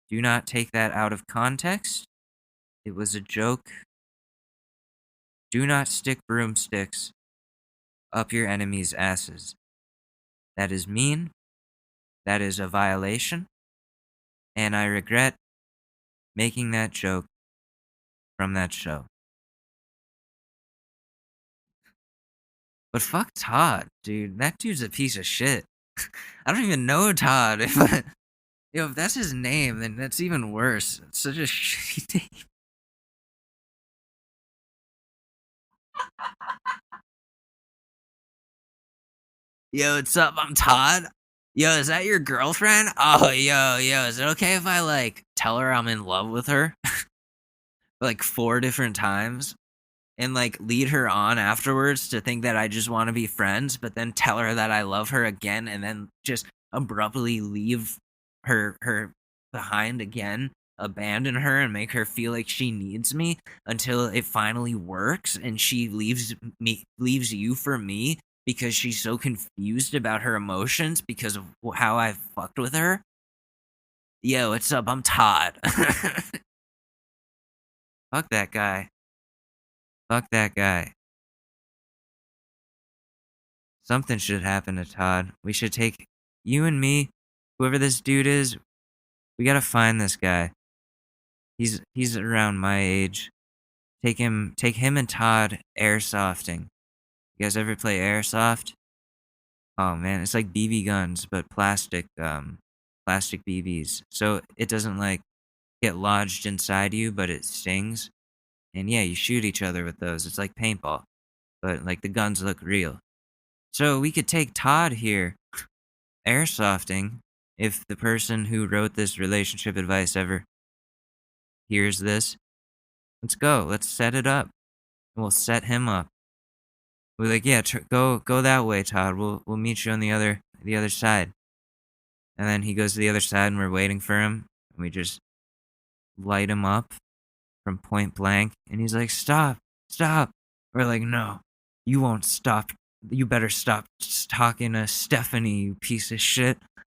Do not take that out of context. It was a joke. Do not stick broomsticks up your enemy's asses. That is mean. That is a violation. And I regret making that joke from that show. But fuck Todd, dude. That dude's a piece of shit. I don't even know Todd. If that's his name, then that's even worse. It's such a shitty name. Yo, what's up? I'm Todd. Yo, is that your girlfriend? Oh, yo, is it okay if I, like, tell her I'm in love with her? Like, 4 different times? And, like, lead her on afterwards to think that I just want to be friends, but then tell her that I love her again, and then just abruptly leave her behind again, abandon her, and make her feel like she needs me until it finally works, and she leaves you for me because she's so confused about her emotions because of how I fucked with her? Yo, what's up? I'm Todd. Fuck that guy. Fuck that guy. Something should happen to Todd. We should take you and me, whoever this dude is, we gotta find this guy. He's around my age. Take him and Todd airsofting. You guys ever play airsoft? Oh man, it's like BB guns, but plastic BBs. So it doesn't like get lodged inside you, but it stings. And yeah, you shoot each other with those. It's like paintball, but like the guns look real. So we could take Todd here, airsofting, if the person who wrote this relationship advice ever hears this. Let's go. Let's set it up. We'll set him up. We're like, yeah, go that way, Todd. We'll meet you on the other side. And then he goes to the other side, and we're waiting for him. And we just light him up from point blank. And he's like, stop. We're like, no, you won't stop. You better stop talking to Stephanie, you piece of shit.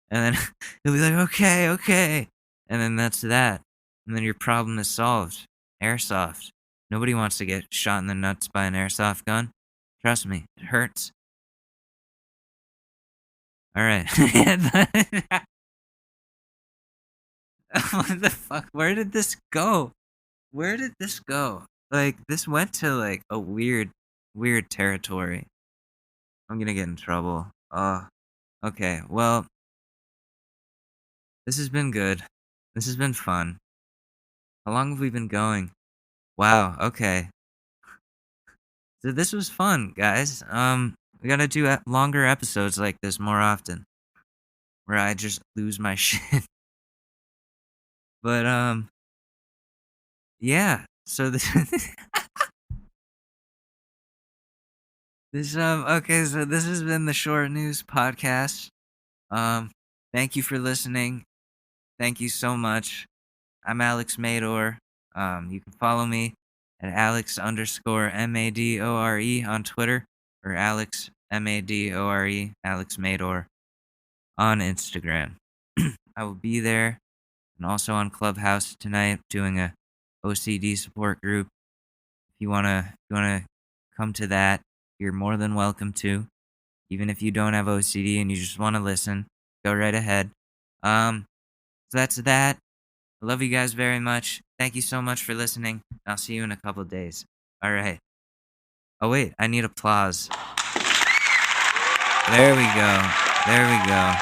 And then he'll be like, okay. And then that's that. And then your problem is solved. Airsoft. Nobody wants to get shot in the nuts by an airsoft gun. Trust me, it hurts. Alright. What the fuck? Where did this go? Like, this went to, like, a weird territory. I'm gonna get in trouble. Okay, well, this has been good. This has been fun. How long have we been going? Wow, okay. So this was fun, guys. We gotta do longer episodes like this more often, where I just lose my shit. But, yeah, so this... Okay, so this has been the Short News Podcast. Thank you for listening. Thank you so much. I'm Alex Mador. You can follow me at Alex_Madore on Twitter, or Alex Madore, Alex Madore on Instagram. I will be there and also on Clubhouse tonight doing a OCD support group. If you wanna come to that, you're more than welcome to. Even if you don't have OCD and you just want to listen, go right ahead. So that's that. I love you guys very much. Thank you so much for listening. I'll see you in a couple days. All right. Oh, wait. I need applause. There we go. There we go.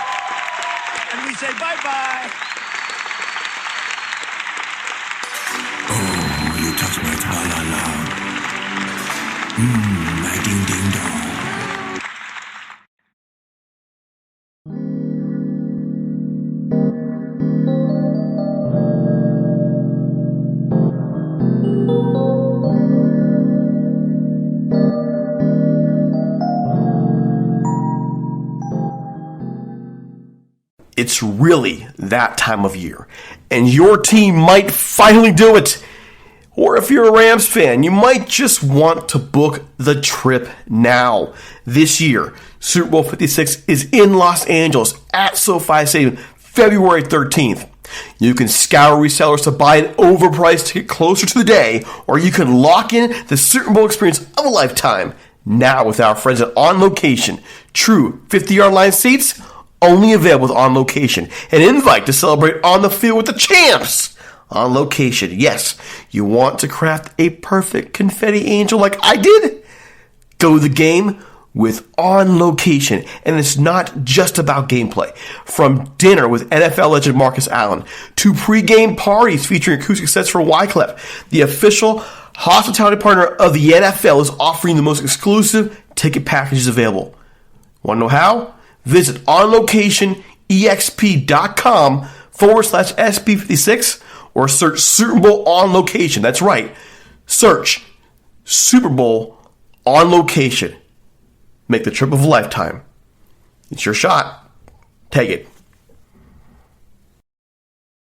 And we say bye-bye. Oh, you touch my tra-la-la. My ding-ding-dong. It's really that time of year, and your team might finally do it. Or if you're a Rams fan, you might just want to book the trip now. This year, Super Bowl 56 is in Los Angeles at SoFi Stadium, February 13th. You can scour resellers to buy an overpriced ticket closer to the day, or you can lock in the Super Bowl experience of a lifetime now with our friends at On Location. True 50-yard line seats, only available with On Location. An invite to celebrate on the field with the champs. On Location. Yes, you want to craft a perfect confetti angel like I did? Go to the game with On Location. And it's not just about gameplay. From dinner with NFL legend Marcus Allen to pre-game parties featuring acoustic sets for Wyclef, the official hospitality partner of the NFL is offering the most exclusive ticket packages available. Want to know how? Visit onlocationexp.com/SP56 or search Super Bowl On Location. That's right. Search Super Bowl On Location. Make the trip of a lifetime. It's your shot. Take it.